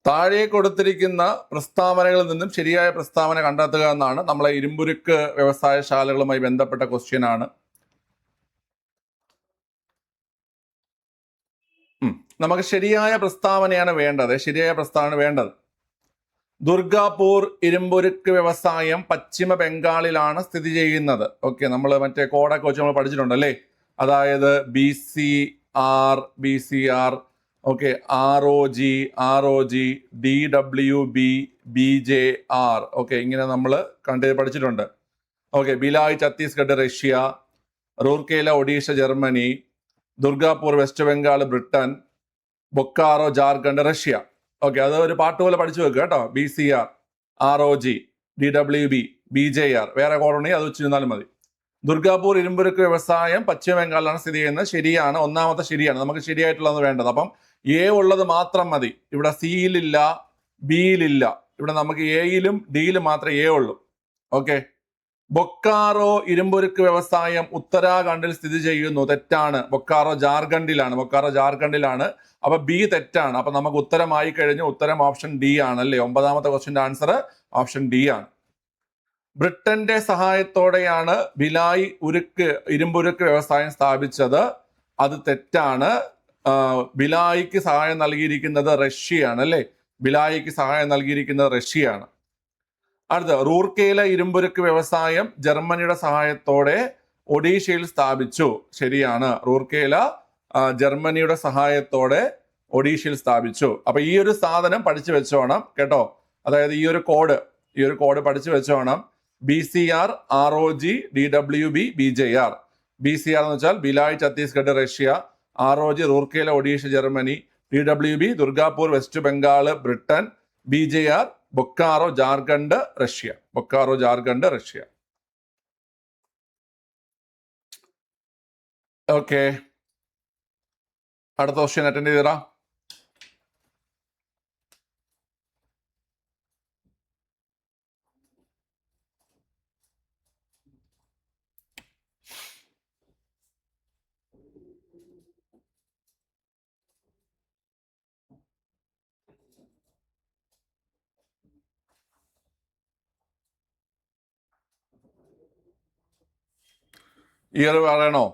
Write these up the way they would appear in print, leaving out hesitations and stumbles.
താഴെ കൊടുത്തിരിക്കുന്ന പ്രസ്താവനകളിൽ നിന്നും ശരിയായ പ്രസ്താവന കണ്ടെത്തുക എന്നാണ് നമ്മളെ ഇരുമ്പുരുക്ക് വ്യവസായശാലകളുമായി ബന്ധപ്പെട്ട ക്വസ്റ്റ്യൻ ആണ്. നമുക്ക് ശരിയായ പ്രസ്താവനയാണ് വേണ്ടത്. ശരിയായ പ്രസ്താവന വേണ്ടത്. ദുർഗാപൂർ ഇരുമ്പുരുക്ക് വ്യവസായം പശ്ചിമ ബംഗാളിലാണ് സ്ഥിതി ചെയ്യുന്നത്. ഓക്കെ, നമ്മൾ മറ്റേ കോഡൊക്കെ വെച്ച് നമ്മൾ പഠിച്ചിട്ടുണ്ടല്ലേ. അതായത് BCR, okay, ROG, DWB, BJR, okay, ഇങ്ങനെ നമ്മൾ പഠിച്ചിട്ടുണ്ട്. Okay, Bhilai Chhattisgarh Russia, Rourkela Odisha Germany, Durgapur west Bengal Britain, Bokaro Jharkhand Russia. Okay, അത് ഒരു പാട്ട് പോലെ പഠിച്ചു വെക്കുക കേട്ടോ. BCR, ROG, DWB, BJR, വേറെ കോഡുണ്ടെങ്കിൽ അത് വെച്ചിരുന്നാലും മതി. ദുർഗാപൂർ ഇരുമ്പുരുക്ക് വ്യവസായം പശ്ചിമ ബംഗാളിലാണ് സ്ഥിതി ചെയ്യുന്നത്. ശരിയാണ്, ഒന്നാമത്തെ ശരിയാണ്. നമുക്ക് ശരിയായിട്ടുള്ളത് വേണ്ടത്. അപ്പം A ഉള്ളത് മാത്രം മതി. ഇവിടെ സിയിലില്ല, ബിയിലില്ല. ഇവിടെ നമുക്ക് എയിലും ഡിയിലും മാത്രമേ A ഉള്ളൂ. ഓക്കെ, ബൊക്കാറോ ഇരുമ്പുരുക്ക് വ്യവസായം ഉത്തരാഖണ്ഡിൽ സ്ഥിതി ചെയ്യുന്നു. തെറ്റാണ്. ബൊക്കാറോ ജാർഖണ്ഡിലാണ്. അപ്പൊ ബി തെറ്റാണ്. അപ്പൊ നമുക്ക് ഉത്തരമായി കഴിഞ്ഞു. ഉത്തരം ഓപ്ഷൻ ഡി ആണ് അല്ലേ. 9ാമത്തെ ക്വസ്റ്റിന്റെ ആൻസർ ഓപ്ഷൻ ഡി ആണ്. ബ്രിട്ടന്റെ സഹായത്തോടെയാണ് ഭിലായ് ഇരുമ്പുരുക്ക് വ്യവസായം സ്ഥാപിച്ചത്. അത് തെറ്റാണ്. ഭിലായിക്ക് സഹായം നൽകിയിരിക്കുന്നത് റഷ്യയാണ് അല്ലേ. ഭിലായിക്ക് സഹായം നൽകിയിരിക്കുന്നത് റഷ്യയാണ്. അടുത്ത, റൂർക്കേല ഇരുമ്പുരുക്ക് വ്യവസായം ജർമ്മനിയുടെ സഹായത്തോടെ ഒഡീഷയിൽ സ്ഥാപിച്ചു. ശരിയാണ്. റൂർക്കേല ജർമ്മനിയുടെ സഹായത്തോടെ ഒഡീഷയിൽ സ്ഥാപിച്ചു. അപ്പൊ ഈ ഒരു സാധനം പഠിച്ചു വെച്ചോണം കേട്ടോ. അതായത് ഈ ഒരു കോഡ് പഠിച്ചു വെച്ചോണം. BCR, ROG, DWB, BJR. BCR എന്ന് വെച്ചാൽ Bhilai Chhattisgarh Russia, ROG Rourkela Odisha Germany, DWB Durgapur west Bengal Britain, BJR Bokaro Jharkhand Russia. Okay, അടുത്ത ക്വസ്റ്റ്യൻ അറ്റൻഡ് ചെയ്തടാ. ഇയർ പറയണോ?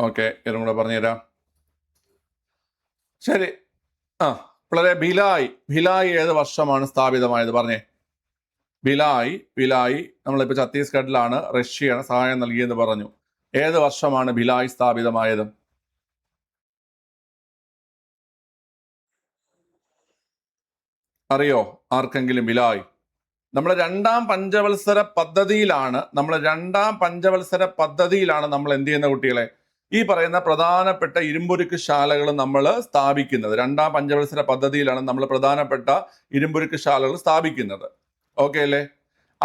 ഓക്കെ, ഇയറും കൂടെ പറഞ്ഞുതരാം. ശരി. വളരെ ഭിലായ് ഏത് വർഷമാണ് സ്ഥാപിതമായത്? പറഞ്ഞേ. ഭിലായ് നമ്മളിപ്പോൾ ഛത്തീസ്ഗഡിലാണ്, റഷ്യയാണ് സഹായം നൽകിയെന്ന് പറഞ്ഞു. ഏത് വർഷമാണ് ഭിലായ് സ്ഥാപിതമായത്? അറിയോ ആർക്കെങ്കിലും? ഭിലായ് നമ്മളെ രണ്ടാം പഞ്ചവത്സര പദ്ധതിയിലാണ് നമ്മൾ എന്ത് ചെയ്യുന്ന കുട്ടികളെ? ഈ പറയുന്ന പ്രധാനപ്പെട്ട ഇരുമ്പുരുക്ക് ശാലകൾ നമ്മൾ സ്ഥാപിക്കുന്നത്. രണ്ടാം പഞ്ചവത്സര പദ്ധതിയിലാണ് നമ്മൾ പ്രധാനപ്പെട്ട ഇരുമ്പുരുക്ക് ശാലകൾ സ്ഥാപിക്കുന്നത്. ഓക്കെ അല്ലേ?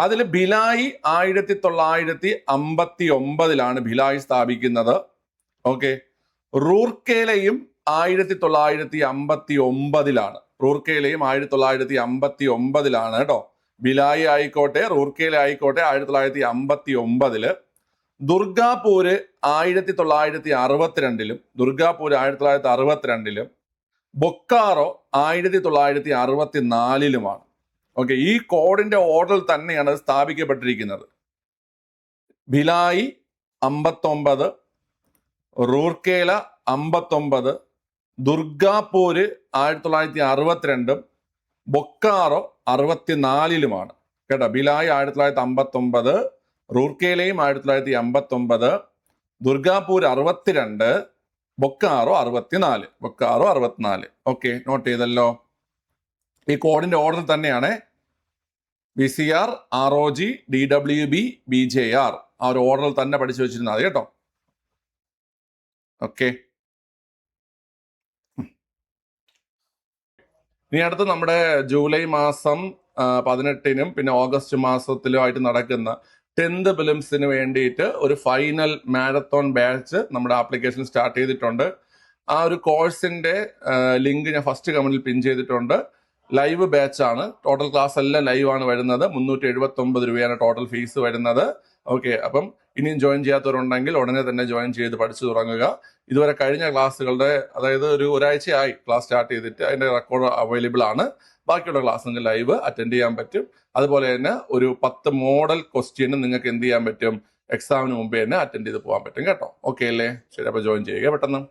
അതിൽ ഭിലായ് 1959 ഭിലായ് സ്ഥാപിക്കുന്നത്. ഓക്കെ, റൂർക്കേലയും 1959 റൂർക്കേലയും 1959 കേട്ടോ. ഭിലായ് ആയിക്കോട്ടെ റൂർക്കേല ആയിക്കോട്ടെ 1959. ദുർഗാപൂര് 1962 ബൊക്കാറോ 1964. ഓക്കെ, ഈ കോഡിന്റെ ഓർഡറിൽ തന്നെയാണ് അത് സ്ഥാപിക്കപ്പെട്ടിരിക്കുന്നത്. ഭിലായ് 59, റൂർക്കേല 59, ദുർഗാപൂര് 1962, ബൊക്കാറോ 64 കേട്ടോ. ഭിലായ് 1959, റൂർക്കേലയും 1959, ദുർഗാപൂർ 62, ബൊക്കാറോ 64. ഓക്കെ, നോട്ട് ചെയ്തല്ലോ. ഈ കോഡിന്റെ ഓർഡർ തന്നെയാണ്. BCR, ROG, DWB, BJR ആ ഒരു ഓർഡറിൽ തന്നെ പഠിച്ചു വെച്ചിരുന്നത് മതി കേട്ടോ. ഓക്കെ, ഇനി അടുത്ത് നമ്മുടെ ജൂലൈ മാസം 18 പിന്നെ ഓഗസ്റ്റ് മാസത്തിലുമായിട്ട് നടക്കുന്ന 10th പ്രിലിംസിന് വേണ്ടിയിട്ട് ഒരു ഫൈനൽ മാരത്തോൺ ബാച്ച് നമ്മുടെ ആപ്ലിക്കേഷൻ സ്റ്റാർട്ട് ചെയ്തിട്ടുണ്ട്. ആ ഒരു കോഴ്സിന്റെ ലിങ്ക് ഞാൻ ഫസ്റ്റ് കമന്റിൽ പിൻ ചെയ്തിട്ടുണ്ട്. ലൈവ് ബാച്ച് ആണ്. ടോട്ടൽ ക്ലാസ് എല്ലാം ലൈവ് ആണ് വരുന്നത്. 379 രൂപയാണ് ടോട്ടൽ ഫീസ് വരുന്നത്. ഓക്കെ, അപ്പം ഇനിയും ജോയിൻ ചെയ്യാത്തവരുണ്ടെങ്കിൽ ഉടനെ തന്നെ ജോയിൻ ചെയ്ത് പഠിച്ചു തുടങ്ങുക. ഇതുവരെ കഴിഞ്ഞ ക്ലാസ്സുകളുടെ, അതായത് ഒരാഴ്ചയായി ക്ലാസ് സ്റ്റാർട്ട് ചെയ്തിട്ട് അതിന്റെ റെക്കോർഡ് അവൈലബിൾ ആണ്. ബാക്കിയുള്ള ക്ലാസ് നിങ്ങൾക്ക് ലൈവ് അറ്റൻഡ് ചെയ്യാൻ പറ്റും. അതുപോലെ തന്നെ ഒരു 10 മോഡൽ ക്വസ്റ്റ്യൻ നിങ്ങൾക്ക് എന്ത് ചെയ്യാൻ പറ്റും, എക്സാമിന് മുമ്പേ തന്നെ അറ്റൻഡ് ചെയ്ത് പോകാൻ പറ്റും കേട്ടോ. ഓക്കെ അല്ലേ? ശരി, അപ്പൊ ജോയിൻ ചെയ്യുക പെട്ടെന്ന്.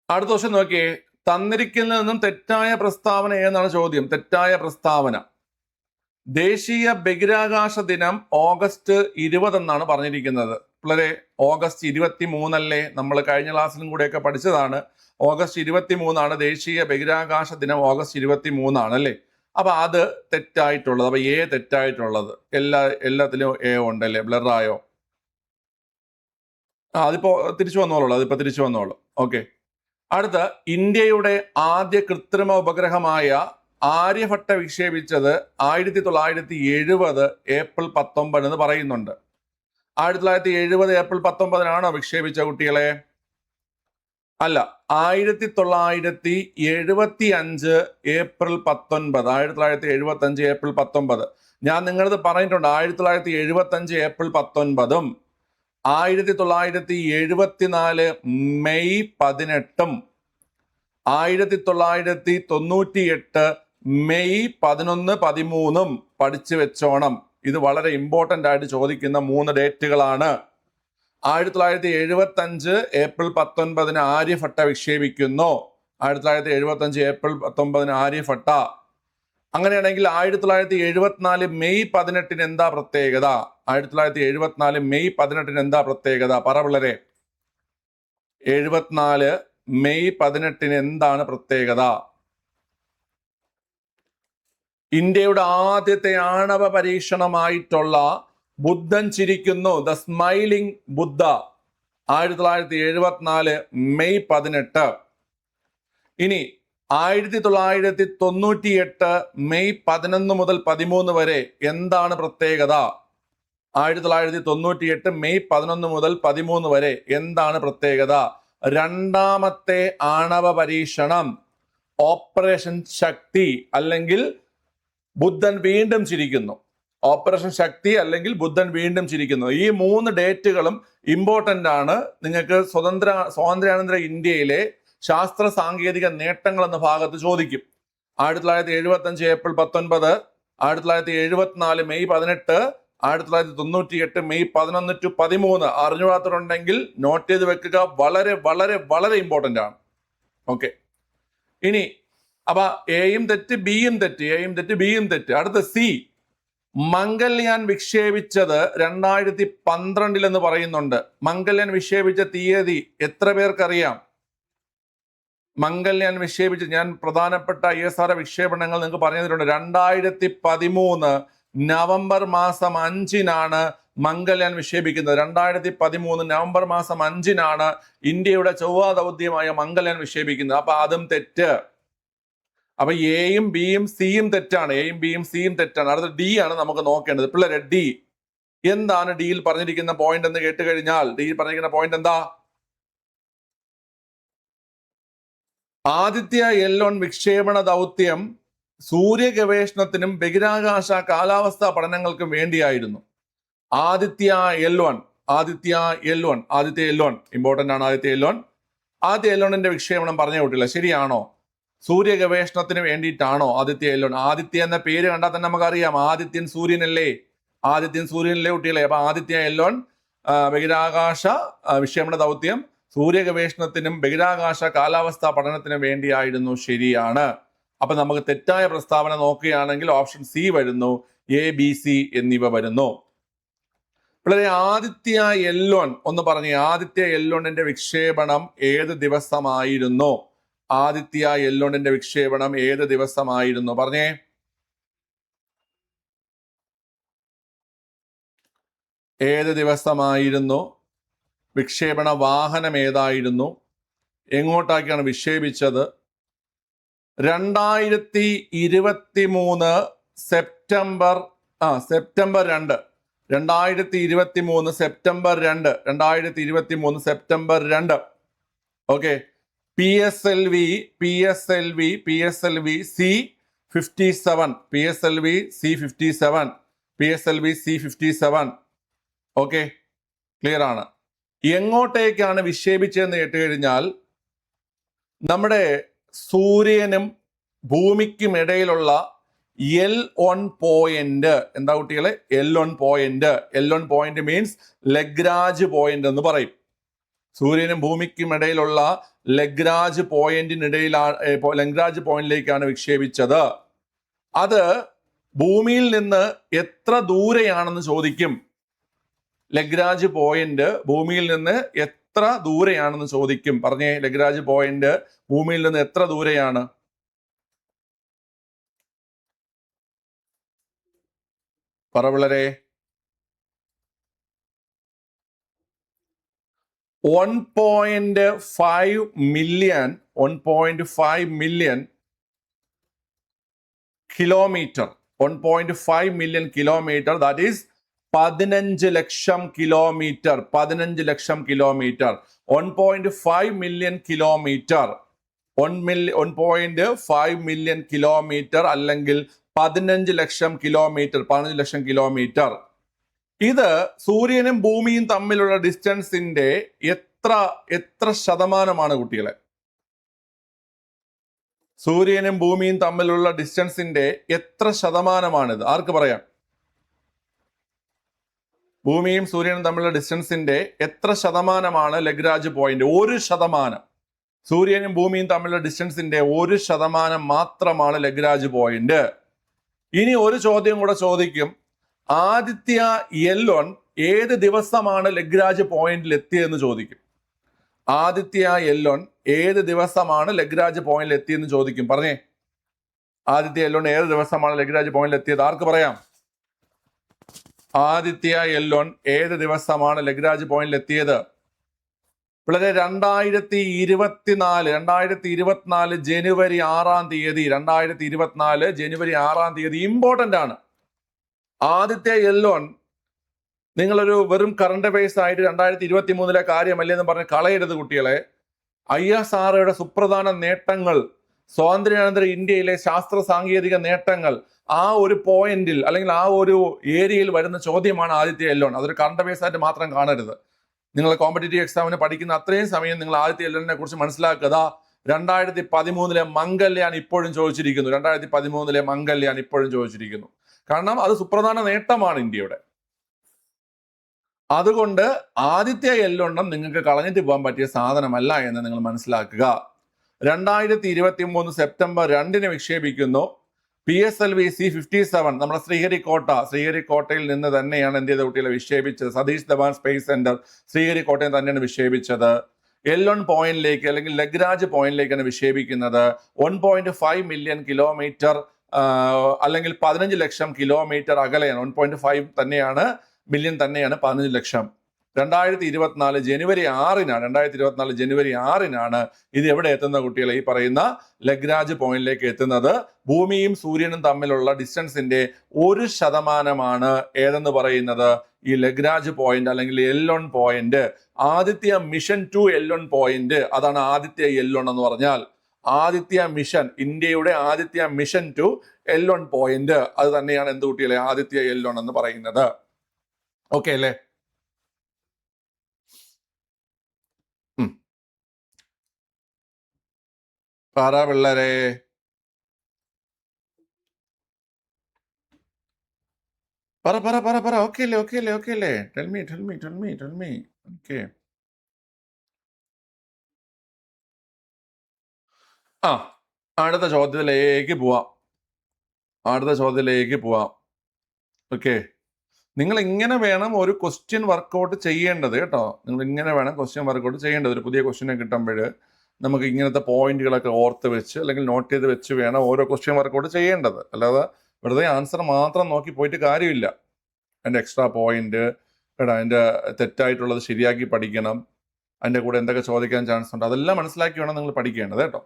അടുത്ത ക്വസ്റ്റ്യൻ നോക്കിയേ. തന്നിരിക്കുന്നതിൽ നിന്നും തെറ്റായ പ്രസ്താവന ഏതാണ് ചോദ്യം. തെറ്റായ പ്രസ്താവന: ദേശീയ ബഹിരാകാശ ദിനം ഓഗസ്റ്റ് 20 എന്നാണ് പറഞ്ഞിരിക്കുന്നത്. പിള്ളേരെ, ഓഗസ്റ്റ് 23 നമ്മൾ കഴിഞ്ഞ ക്ലാസ്സിലും കൂടെയൊക്കെ പഠിച്ചതാണ്. ഓഗസ്റ്റ് 23 ദേശീയ ബഹിരാകാശ ദിനം. ഓഗസ്റ്റ് 23 അല്ലേ? അപ്പൊ അത് തെറ്റായിട്ടുള്ളത്. അപ്പൊ എ തെറ്റായിട്ടുള്ളത്. എല്ലാത്തിലും എ ഉണ്ടല്ലേ? ബ്ലറായോ? അതിപ്പോ തിരിച്ചു വന്നോളൂ. ഓക്കെ. അടുത്ത, ഇന്ത്യയുടെ ആദ്യ കൃത്രിമ ഉപഗ്രഹമായ ആര്യഭട്ട വിക്ഷേപിച്ചത് 1970 ഏപ്രിൽ 19 എന്ന് പറയുന്നുണ്ട്. 1970 ഏപ്രിൽ 19 വിക്ഷേപിച്ച കുട്ടികളെ? അല്ല, 1975 ഏപ്രിൽ 19. 1975 ഏപ്രിൽ 19. ഞാൻ നിങ്ങളത് പറഞ്ഞിട്ടുണ്ട്. 1975 ഏപ്രിൽ 19 1974 മെയ് 18 1998 മെയ് 11, 13 പഠിച്ചു വെച്ചോണം. ഇത് വളരെ ഇമ്പോർട്ടന്റ് ആയിട്ട് ചോദിക്കുന്ന 3 ഡേറ്റുകളാണ്. 1975 ഏപ്രിൽ 19 ആര്യഭട്ട വിക്ഷേപിക്കുന്നു. 1975 ഏപ്രിൽ 19 ആര്യഭട്ട. അങ്ങനെയാണെങ്കിൽ 1974 മെയ് 18 എന്താ പ്രത്യേകത? 1974 മെയ് 18 എന്താ പ്രത്യേകത? പറ പിള്ളരെ. 74 മെയ് 18 എന്താണ് പ്രത്യേകത? ഇന്ത്യയുടെ ആദ്യത്തെ ആണവ പരീക്ഷണമായിട്ടുള്ള ബുദ്ധൻ ചിരിക്കുന്നു, ദ സ്മൈലിംഗ് ബുദ്ധ, 1974 മെയ് 18. ഇനി 1998 മെയ് 11 മുതൽ 13 വരെ എന്താണ് പ്രത്യേകത? 1998 മെയ് 11 മുതൽ 13 വരെ എന്താണ് പ്രത്യേകത? രണ്ടാമത്തെ ആണവ പരീക്ഷണം, ഓപ്പറേഷൻ ശക്തി അല്ലെങ്കിൽ ബുദ്ധൻ വീണ്ടും ചിരിക്കുന്നു. ഓപ്പറേഷൻ ശക്തി അല്ലെങ്കിൽ ബുദ്ധൻ വീണ്ടും ചിരിക്കുന്നു. ഈ 3 ഡേറ്റുകളും ഇമ്പോർട്ടന്റ് ആണ്. നിങ്ങൾക്ക് സ്വാതന്ത്ര്യാനന്തര ഇന്ത്യയിലെ ശാസ്ത്ര സാങ്കേതിക നേട്ടങ്ങൾ എന്ന ഭാഗത്ത് ചോദിക്കും. 1975 ഏപ്രിൽ 19, 1974 മെയ് 18, 1998 മെയ് 11 to 13. അറിഞ്ഞുകൂടാത്തവരുണ്ടെങ്കിൽ നോട്ട് ചെയ്ത് വെക്കുക. വളരെ വളരെ വളരെ ഇമ്പോർട്ടന്റ് ആണ്. ഓക്കെ. ഇനി അപ്പൊ എയും തെറ്റ്, ബിയും തെറ്റ്. അടുത്ത സി, മംഗൾയാൻ വിക്ഷേപിച്ചത് 2012 എന്ന് പറയുന്നുണ്ട്. മംഗൾയാൻ വിക്ഷേപിച്ച തീയതി എത്ര പേർക്കറിയാം? മംഗൾയാൻ വിക്ഷേപിച്ച്, ഞാൻ പ്രധാനപ്പെട്ട ISR വിക്ഷേപണങ്ങൾ നിങ്ങൾക്ക് പറഞ്ഞു തന്നിട്ടുണ്ട്. 2013 നവംബർ മാസം 5 മംഗൾയാൻ വിക്ഷേപിക്കുന്നത്. 2013 നവംബർ മാസം 5 ഇന്ത്യയുടെ ചൊവ്വ ദൗത്യമായ മംഗൾയാൻ വിക്ഷേപിക്കുന്നത്. അപ്പൊ അതും തെറ്റ്. അപ്പൊ എയും ബിയും സിയും തെറ്റാണ്. അടുത്ത ഡി ആണ് നമുക്ക് നോക്കേണ്ടത്. പിള്ളേരെ, ഡി എന്താണ് ഡിയിൽ പറഞ്ഞിരിക്കുന്ന പോയിന്റ് എന്ന് കേട്ട് കഴിഞ്ഞാൽ ഡിയിൽ പറഞ്ഞിരിക്കുന്ന പോയിന്റ് എന്താ? ആദിത്യ L1 വിക്ഷേപണ ദൗത്യം സൂര്യ ഗവേഷണത്തിനും ബഹിരാകാശ കാലാവസ്ഥാ പഠനങ്ങൾക്കും വേണ്ടിയായിരുന്നു. ആദിത്യ L1 ഇമ്പോർട്ടന്റ് ആണ്. ആദിത്യ L1 വിക്ഷേപണം പറഞ്ഞ കുട്ടില്ല, ശരിയാണോ? സൂര്യ ഗവേഷണത്തിന് വേണ്ടിയിട്ടാണോ ആദിത്യ L1? ആദിത്യ എന്ന പേര് കണ്ടാൽ തന്നെ നമുക്കറിയാം, ആദിത്യൻ സൂര്യനല്ലേ കുട്ടികളെ. അപ്പൊ ആദിത്യ L1 ബഹിരാകാശ വിക്ഷേപണ ദൗത്യം സൂര്യ ഗവേഷണത്തിനും ബഹിരാകാശ കാലാവസ്ഥാ പഠനത്തിനും വേണ്ടിയായിരുന്നു. ശരിയാണ്. അപ്പൊ നമുക്ക് തെറ്റായ പ്രസ്താവന നോക്കുകയാണെങ്കിൽ ഓപ്ഷൻ സി വരുന്നു, A, B, C എന്നിവ വരുന്നു. പിള്ളേരെ, ആദിത്യ L1 ഒന്ന് പറഞ്ഞേ. ആദിത്യ L1 വിക്ഷേപണം ഏത് ദിവസമായിരുന്നു? ആദിത്യ L1 വിക്ഷേപണം ഏത് ദിവസമായിരുന്നു? പറഞ്ഞേ. ഏത് ദിവസമായിരുന്നു? വിക്ഷേപണ വാഹനം ഏതായിരുന്നു? എങ്ങോട്ടാക്കിയാണ് വിക്ഷേപിച്ചത്? 2023 September 2. 2023 September 2. Okay. PSLV C57. Okay. Clear ആണ്. എങ്ങോട്ടേക്കാണ് വിക്ഷേപിച്ചതെന്ന് കേട്ട് കഴിഞ്ഞാൽ നമ്മുടെ സൂര്യനും ഭൂമിക്കും ഇടയിലുള്ള L1 പോയിന്റ്. എന്താ കുട്ടികളെ? L1 point. L1 point means Lagrange point എന്ന് പറയും. സൂര്യനും ഭൂമിക്കും ഇടയിലുള്ള ലഗ്രാഞ്ച് പോയിന്റിലേക്കാണ് വിക്ഷേപിച്ചത്. അത് ഭൂമിയിൽ നിന്ന് എത്ര ദൂരെയാണെന്ന് ചോദിക്കും. ലഗ്രാഞ്ച് പോയിന്റ് ഭൂമിയിൽ നിന്ന് എത്ര ദൂരെയാണെന്ന് ചോദിക്കും. പറഞ്ഞേ, ലഗ്രാഞ്ച് പോയിന്റ് ഭൂമിയിൽ നിന്ന് എത്ര ദൂരെയാണ്? പറ പിള്ളരെ. 1.5 million kilometre. 1.5 million kilometre, that is 15 lakh kilometre. 15 lakh kilometre. 1.5 million kilometre. 1.5 million kilometre അല്ലെങ്കിൽ 15 ലക്ഷം കിലോമീറ്റർ. 15 ലക്ഷം കിലോമീറ്റർ. ഇത് സൂര്യനും ഭൂമിയും തമ്മിലുള്ള ഡിസ്റ്റൻസിന്റെ എത്ര ശതമാനമാണ് കുട്ടികളെ? സൂര്യനും ഭൂമിയും തമ്മിലുള്ള ഡിസ്റ്റൻസിന്റെ എത്ര ശതമാനമാണിത്? ആർക്ക് പറയാം? ഭൂമിയും സൂര്യനും തമ്മിലുള്ള ഡിസ്റ്റൻസിന്റെ എത്ര ശതമാനമാണ് ലഗ്രാഞ്ച് പോയിന്റ്? 1%. സൂര്യനും ഭൂമിയും തമ്മിലുള്ള ഡിസ്റ്റൻസിന്റെ 1% മാത്രമാണ് ലഗ്രാഞ്ച് പോയിന്റ്. ഇനി ഒരു ചോദ്യം കൂടെ ചോദിക്കും. ആദിത്യ L1 ഏത് ദിവസമാണ് ലഗ്രാഞ്ച് പോയിന്റിൽ എത്തിയതെന്ന് ചോദിക്കും. ആദിത്യ L1 ഏത് ദിവസമാണ് ലഗ്രാഞ്ച് പോയിന്റിൽ എത്തിയെന്ന് ചോദിക്കും. പറഞ്ഞേ, ആദിത്യ L1 ഏത് ദിവസമാണ് ലഗ്രാഞ്ച് പോയിന്റിൽ എത്തിയത്? ആർക്ക് പറയാം? ആദിത്യ L1 ഏത് ദിവസമാണ് ലഗ്രാഞ്ച് പോയിന്റിൽ എത്തിയത്? വളരെ 2024 ജനുവരി 6-ാം തീയതി. 2024 ജനുവരി 6-ാം തീയതി ഇമ്പോർട്ടന്റ് ആണ്. ആദിത്യ L1 നിങ്ങളൊരു വെറും കറണ്ട് അഫയേഴ്സ് ആയിട്ട് 2023 കാര്യമല്ലേ എന്ന് പറഞ്ഞ് കളയരുത് കുട്ടികളെ. ISROയുടെ സുപ്രധാന നേട്ടങ്ങൾ, സ്വാതന്ത്ര്യാനന്തര ഇന്ത്യയിലെ ശാസ്ത്ര സാങ്കേതിക നേട്ടങ്ങൾ, ആ ഒരു പോയിന്റിൽ അല്ലെങ്കിൽ ആ ഒരു ഏരിയയിൽ വരുന്ന ചോദ്യമാണ് ആദിത്യ L1. അതൊരു കറണ്ട് അഫയേഴ്സ് ആയിട്ട് മാത്രം കാണരുത്. നിങ്ങൾ കോമ്പറ്റേറ്റീവ് എക്സാമിന് പഠിക്കുന്ന അത്രയും സമയം നിങ്ങൾ ആദിത്യ L1 കുറിച്ച് മനസ്സിലാക്കുക. 2013 മംഗല്യാൻ ഇപ്പോഴും ചോദിച്ചിരിക്കുന്നു. 2013 മംഗല്യാൻ ഇപ്പോഴും ചോദിച്ചിരിക്കുന്നു. കാരണം അത് സുപ്രധാന നേട്ടമാണ് ഇന്ത്യയുടെ. അതുകൊണ്ട് ആദിത്യ L1 നിങ്ങൾക്ക് കളഞ്ഞിട്ട് പോകാൻ പറ്റിയ സാധനമല്ല എന്ന് നിങ്ങൾ മനസ്സിലാക്കുക. 2023 സെപ്റ്റംബർ 2 വിക്ഷേപിക്കുന്നു. PSLV C-57 നമ്മുടെ ശ്രീഹരിക്കോട്ടയിൽ നിന്ന് തന്നെയാണ് എന്ത് ചെയ്ത കുട്ടികളെ വിക്ഷേപിച്ചത്. സതീഷ് ധവാൻ സ്പേസ് സെന്റർ ശ്രീഹരിക്കോട്ടയിൽ തന്നെയാണ് വിക്ഷേപിച്ചത്. L1 പോയിന്റിലേക്ക് അല്ലെങ്കിൽ ലഗ്രാഞ്ച് പോയിന്റിലേക്കാണ് വിക്ഷേപിക്കുന്നത്. 1.5 മില്യൺ കിലോമീറ്റർ അല്ലെങ്കിൽ 15 ലക്ഷം കിലോമീറ്റർ അകലെയാണ്. 1.5 തന്നെയാണ്, മില്യൺ തന്നെയാണ് 15 ലക്ഷം. 2024 ജനുവരി 6-നാണ് ഇത് എവിടെ എത്തുന്ന കുട്ടികളെ? ഈ പറയുന്ന ലഗ്രാഞ്ച് പോയിന്റിലേക്ക് എത്തുന്നത്. ഭൂമിയും സൂര്യനും തമ്മിലുള്ള ഡിസ്റ്റൻസിന്റെ 1% ഏതെന്ന് പറയുന്നത് ഈ ലഗ്രാഞ്ച് പോയിന്റ് അല്ലെങ്കിൽ L1 point. Aditya mission 2 L1 point. അതാണ് ആദിത്യ L1 എന്ന് പറഞ്ഞാൽ. ആദിത്യ മിഷൻ, ഇന്ത്യയുടെ ആദിത്യ മിഷൻ 2 L1 പോയിന്റ്. അത് തന്നെയാണ് എന്ത് കുട്ടികളെ? ആദിത്യ L1 എന്ന് പറയുന്നത്. ഓക്കെ അല്ലേ? പറ പിള്ളേരെ. പറ. ഓക്കെ അല്ലേ? Tell me. ഓക്കെ. അടുത്ത ചോദ്യത്തിലേക്ക് പോവാം. ഓക്കെ, നിങ്ങൾ ഇങ്ങനെ വേണം ഒരു ക്വസ്റ്റ്യൻ വർക്കൗട്ട് ചെയ്യേണ്ടത് കേട്ടോ. നിങ്ങൾ ഇങ്ങനെ വേണം ക്വസ്റ്റ്യൻ വർക്കൗട്ട് ചെയ്യേണ്ടത്. ഒരു പുതിയ ക്വസ്റ്റ്യനെ കിട്ടുമ്പോൾ നമുക്ക് ഇങ്ങനത്തെ പോയിന്റുകളൊക്കെ ഓർത്ത് വെച്ച് അല്ലെങ്കിൽ നോട്ട് ചെയ്ത് വെച്ച് വേണം ഓരോ ക്വസ്റ്റ്യൻ വർക്കൗട്ട് ചെയ്യേണ്ടത്. അല്ലാതെ വെറുതെ ആൻസർ മാത്രം നോക്കി പോയിട്ട് കാര്യമില്ല. അതിൻ്റെ എക്സ്ട്രാ പോയിന്റ് കേട്ടോ, അതിൻ്റെ തെറ്റായിട്ടുള്ളത് ശരിയാക്കി പഠിക്കണം. അതിൻ്റെ കൂടെ എന്തൊക്കെ ചോദിക്കാൻ ചാൻസ് ഉണ്ട് അതെല്ലാം മനസ്സിലാക്കി വേണം നിങ്ങൾ പഠിക്കേണ്ടത് കേട്ടോ.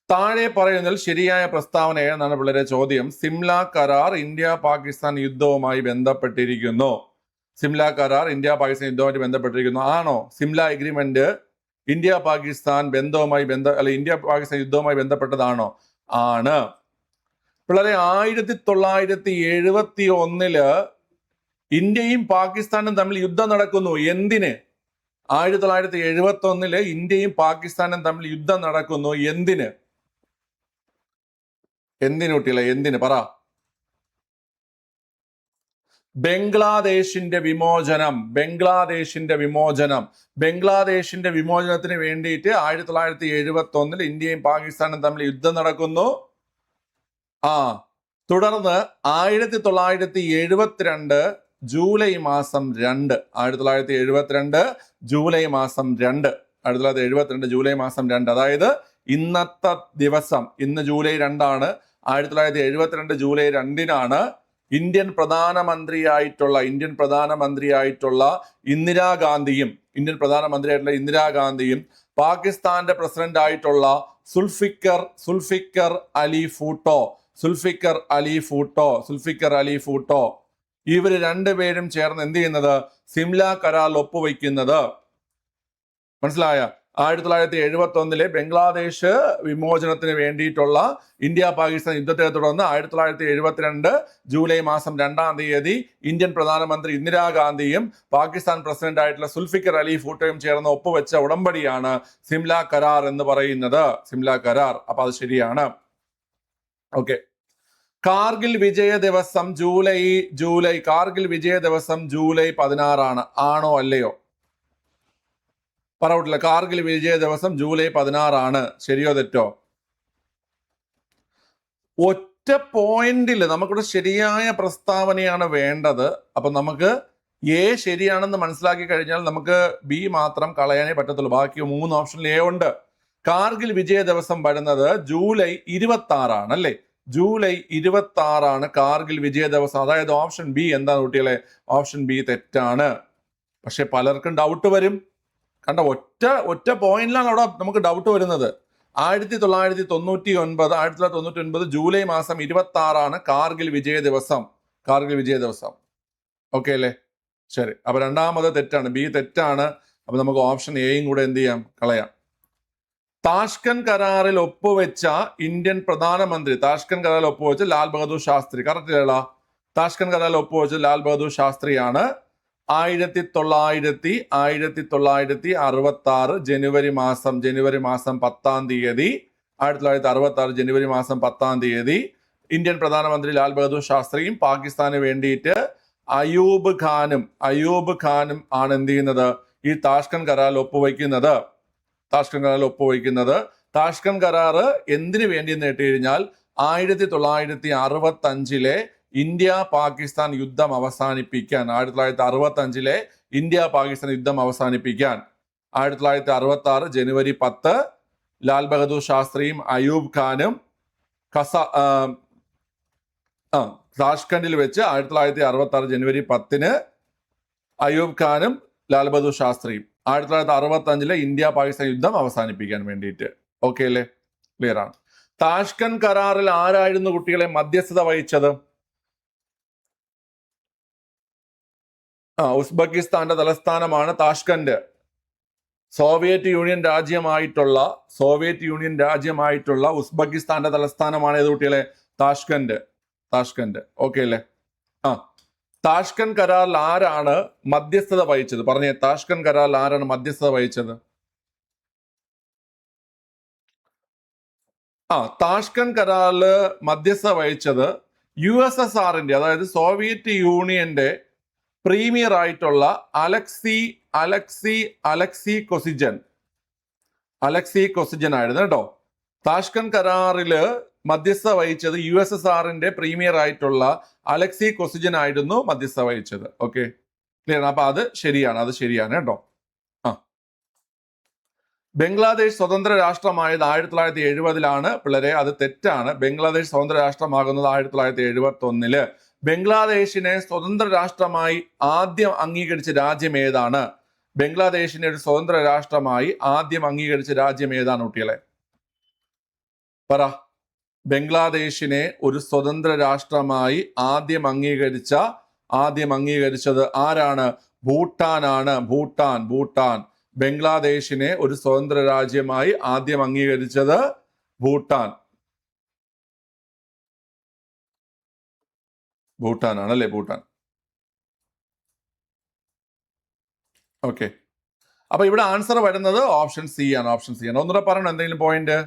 താഴെ പറയുന്നതിൽ ശരിയായ പ്രസ്താവന ഏതെന്നാണ് പിള്ളേരെ ചോദ്യം. സിംല കരാർ ഇന്ത്യ പാകിസ്ഥാൻ യുദ്ധവുമായി ബന്ധപ്പെട്ടിരിക്കുന്നു. സിംല കരാർ ഇന്ത്യ പാകിസ്ഥാൻ യുദ്ധവുമായി ബന്ധപ്പെട്ടിരിക്കുന്നു. ആണോ? സിംല എഗ്രിമെന്റ് ഇന്ത്യ പാകിസ്ഥാൻ യുദ്ധവുമായി ബന്ധപ്പെട്ടതാണോ? ആണ്. പിള്ളേരെ 1971 ഇന്ത്യയും പാകിസ്ഥാനും തമ്മിൽ യുദ്ധം നടക്കുന്നു. എന്തിന്? 1971 ഇന്ത്യയും പാകിസ്ഥാനും തമ്മിൽ യുദ്ധം നടക്കുന്നു. എന്തിന്? എന്തിന് കുട്ടികളെ? എന്തിന് പറ? ബംഗ്ലാദേശിന്റെ വിമോചനം. ബംഗ്ലാദേശിന്റെ വിമോചനത്തിന് വേണ്ടിയിട്ട് 1971 ഇന്ത്യയും പാകിസ്ഥാനും തമ്മിൽ യുദ്ധം നടക്കുന്നു. തുടർന്ന് 1972 ജൂലൈ മാസം 2 1972 ജൂലൈ മാസം 2 1972 ജൂലൈ മാസം 2, അതായത് ഇന്നത്തെ ദിവസം, ഇന്ന് ജൂലൈ 2 ആണ്. 1972 ജൂലൈ 2 ഇന്ത്യൻ പ്രധാനമന്ത്രിയായിട്ടുള്ള ഇന്ദിരാഗാന്ധിയും പാകിസ്ഥാന്റെ പ്രസിഡന്റ് ആയിട്ടുള്ള സുൽഫിക്കർ അലി ഭൂട്ടോ ഇവര് രണ്ടുപേരും ചേർന്ന് എന്ത് ചെയ്യുന്നത്? സിംല കരാർ ഒപ്പുവയ്ക്കുന്നത്. മനസ്സിലായ? 1971 ബംഗ്ലാദേശ് വിമോചനത്തിന് വേണ്ടിയിട്ടുള്ള ഇന്ത്യ പാകിസ്ഥാൻ യുദ്ധത്തെ തുടർന്ന് 1972 ജൂലൈ മാസം 2 ഇന്ത്യൻ പ്രധാനമന്ത്രി ഇന്ദിരാഗാന്ധിയും പാകിസ്ഥാൻ പ്രസിഡന്റ് ആയിട്ടുള്ള സുൽഫിക്കർ അലി ഭൂട്ടോയും ചേർന്ന് ഒപ്പുവെച്ച ഉടമ്പടിയാണ് സിംല കരാർ എന്ന് പറയുന്നത്. സിംല കരാർ. അപ്പൊ അത് ശരിയാണ്. ഓക്കെ. കാർഗിൽ വിജയ ദിവസം ജൂലൈ 16 ആണോ അല്ലയോ? പറവിട്ടില്ല. കാർഗിൽ വിജയ ദിവസം ജൂലൈ 16 ശരിയോ തെറ്റോ? ഒറ്റ പോയിന്റിൽ നമുക്കിവിടെ ശരിയായ പ്രസ്താവനയാണ് വേണ്ടത്. അപ്പൊ നമുക്ക് എ ശരിയാണെന്ന് മനസ്സിലാക്കി കഴിഞ്ഞാൽ നമുക്ക് ബി മാത്രം കളയാനേ പറ്റത്തുള്ളൂ. ബാക്കി 3 ഓപ്ഷനിൽ എ ഉണ്ട്. കാർഗിൽ വിജയ ദിവസം വരുന്നത് ജൂലൈ 26 അല്ലേ? ജൂലൈ 26 കാർഗിൽ വിജയ ദിവസം. അതായത് ഓപ്ഷൻ ബി എന്താണ് കുട്ടികളെ? ഓപ്ഷൻ ബി തെറ്റാണ്. പക്ഷെ പലർക്കും ഡൗട്ട് വരും. കണ്ട, ഒറ്റ പോയിന്റിലാണ് അവിടെ നമുക്ക് ഡൗട്ട് വരുന്നത്. 1999 ജൂലൈ മാസം 26 കാർഗിൽ വിജയ ദിവസം. ഓക്കെ അല്ലേ? ശരി. അപ്പൊ രണ്ടാമത് തെറ്റാണ്, ബി തെറ്റാണ്. അപ്പൊ നമുക്ക് ഓപ്ഷൻ എയും കൂടെ എന്ത് ചെയ്യാം? കളയാം. താഷ്കന്റ് കരാറിൽ ഒപ്പുവെച്ച ഇന്ത്യൻ പ്രധാനമന്ത്രി ലാൽ ബഹദൂർ ശാസ്ത്രി. കറക്റ്റ് അല്ല? താഷ്കന്റ് കരാറിൽ ഒപ്പുവെച്ച ലാൽ ബഹദൂർ ശാസ്ത്രിയാണ്. 1966 ജനുവരി മാസം 10 1966 ജനുവരി മാസം 10 ഇന്ത്യൻ പ്രധാനമന്ത്രി ലാൽ ബഹദൂർ ശാസ്ത്രിയും പാകിസ്ഥാന് വേണ്ടിയിട്ട് അയൂബ് ഖാനും ആണ് എന്ത് ചെയ്യുന്നത്? ഈ താഷ്കന്റ് കരാറിൽ ഒപ്പുവയ്ക്കുന്നത്. താഷ്കന്റ് കരാർ എന്തിനു വേണ്ടി എന്ന് കേട്ട് കഴിഞ്ഞാൽ 1965 ഇന്ത്യ പാകിസ്ഥാൻ യുദ്ധം അവസാനിപ്പിക്കാൻ. 1966 ജനുവരി 10 ലാൽ ബഹദൂർ ശാസ്ത്രിയും അയൂബ് ഖാനും താഷ്കണ്ടിൽ വെച്ച് 1966 ജനുവരി 10 അയൂബ് ഖാനും ലാൽ ബഹദൂർ ശാസ്ത്രിയും 1965 ഇന്ത്യ പാകിസ്ഥാൻ യുദ്ധം അവസാനിപ്പിക്കാൻ വേണ്ടിയിട്ട്. ഓക്കെ അല്ലേ? ക്ലിയർ ആണ്. താഷ്കന്റ് കരാറിൽ ആരായിരുന്നു കുട്ടികളെ മധ്യസ്ഥത വഹിച്ചത്? ഉസ്ബെക്കിസ്ഥാന്റെ തലസ്ഥാനമാണ് താഷ്കന്റ്. സോവിയറ്റ് യൂണിയൻ രാജ്യമായിട്ടുള്ള ഉസ്ബെക്കിസ്ഥാന്റെ തലസ്ഥാനമാണ് ഏത് കുട്ടികളെ? താഷ്കന്റ്. ഓക്കെ അല്ലേ? താഷ്കന്റ് കരാറിൽ ആരാണ് മധ്യസ്ഥത വഹിച്ചത്? പറഞ്ഞേ, താഷ്കന്റ് കരാറിൽ ആരാണ് മധ്യസ്ഥത വഹിച്ചത്? താഷ്കന്റ് കരാറിൽ മധ്യസ്ഥത വഹിച്ചത് USSRന്റെ, അതായത് സോവിയറ്റ് യൂണിയന്റെ പ്രീമിയർ ആയിട്ടുള്ള അലക്സി കൊസിജൻ ആയിരുന്നു കേട്ടോ. താഷ്കന്റ് കരാറില് മധ്യസ്ഥത വഹിച്ചത് USSRന്റെ പ്രീമിയർ ആയിട്ടുള്ള അലക്സി കൊസിജൻ ആയിരുന്നു മധ്യസ്ഥത വഹിച്ചത്. Okay, clear. അപ്പൊ അത് ശരിയാണ് കേട്ടോ. ബംഗ്ലാദേശ് സ്വതന്ത്ര രാഷ്ട്രമായത് 1970 പിള്ളേരെ, അത് തെറ്റാണ്. ബംഗ്ലാദേശ് സ്വതന്ത്ര രാഷ്ട്രമാകുന്നത് 1971. ബംഗ്ലാദേശിനെ സ്വതന്ത്ര രാഷ്ട്രമായി ആദ്യം അംഗീകരിച്ച രാജ്യം ഏതാണ്? ബംഗ്ലാദേശിനെ ഒരു സ്വതന്ത്ര രാഷ്ട്രമായി ആദ്യം അംഗീകരിച്ച രാജ്യം ഏതാണ് കുട്ടികളെ? പറ. ബംഗ്ലാദേശിനെ ഒരു സ്വതന്ത്ര രാഷ്ട്രമായി ആദ്യം അംഗീകരിച്ചത് ആരാണ്? ഭൂട്ടാനാണ്. ഭൂട്ടാൻ. ബംഗ്ലാദേശിനെ ഒരു സ്വതന്ത്ര രാജ്യമായി ആദ്യം അംഗീകരിച്ചത് ഭൂട്ടാനാണ് അല്ലേ? ഭൂട്ടാൻ. ഓക്കെ, അപ്പൊ ഇവിടെ ആൻസർ വരുന്നത് ഓപ്ഷൻ സി ആണ്. ഓപ്ഷൻ സി ആണ്. ഒന്നുകൂടെ പറയണം എന്തെങ്കിലും പോയിന്റ്.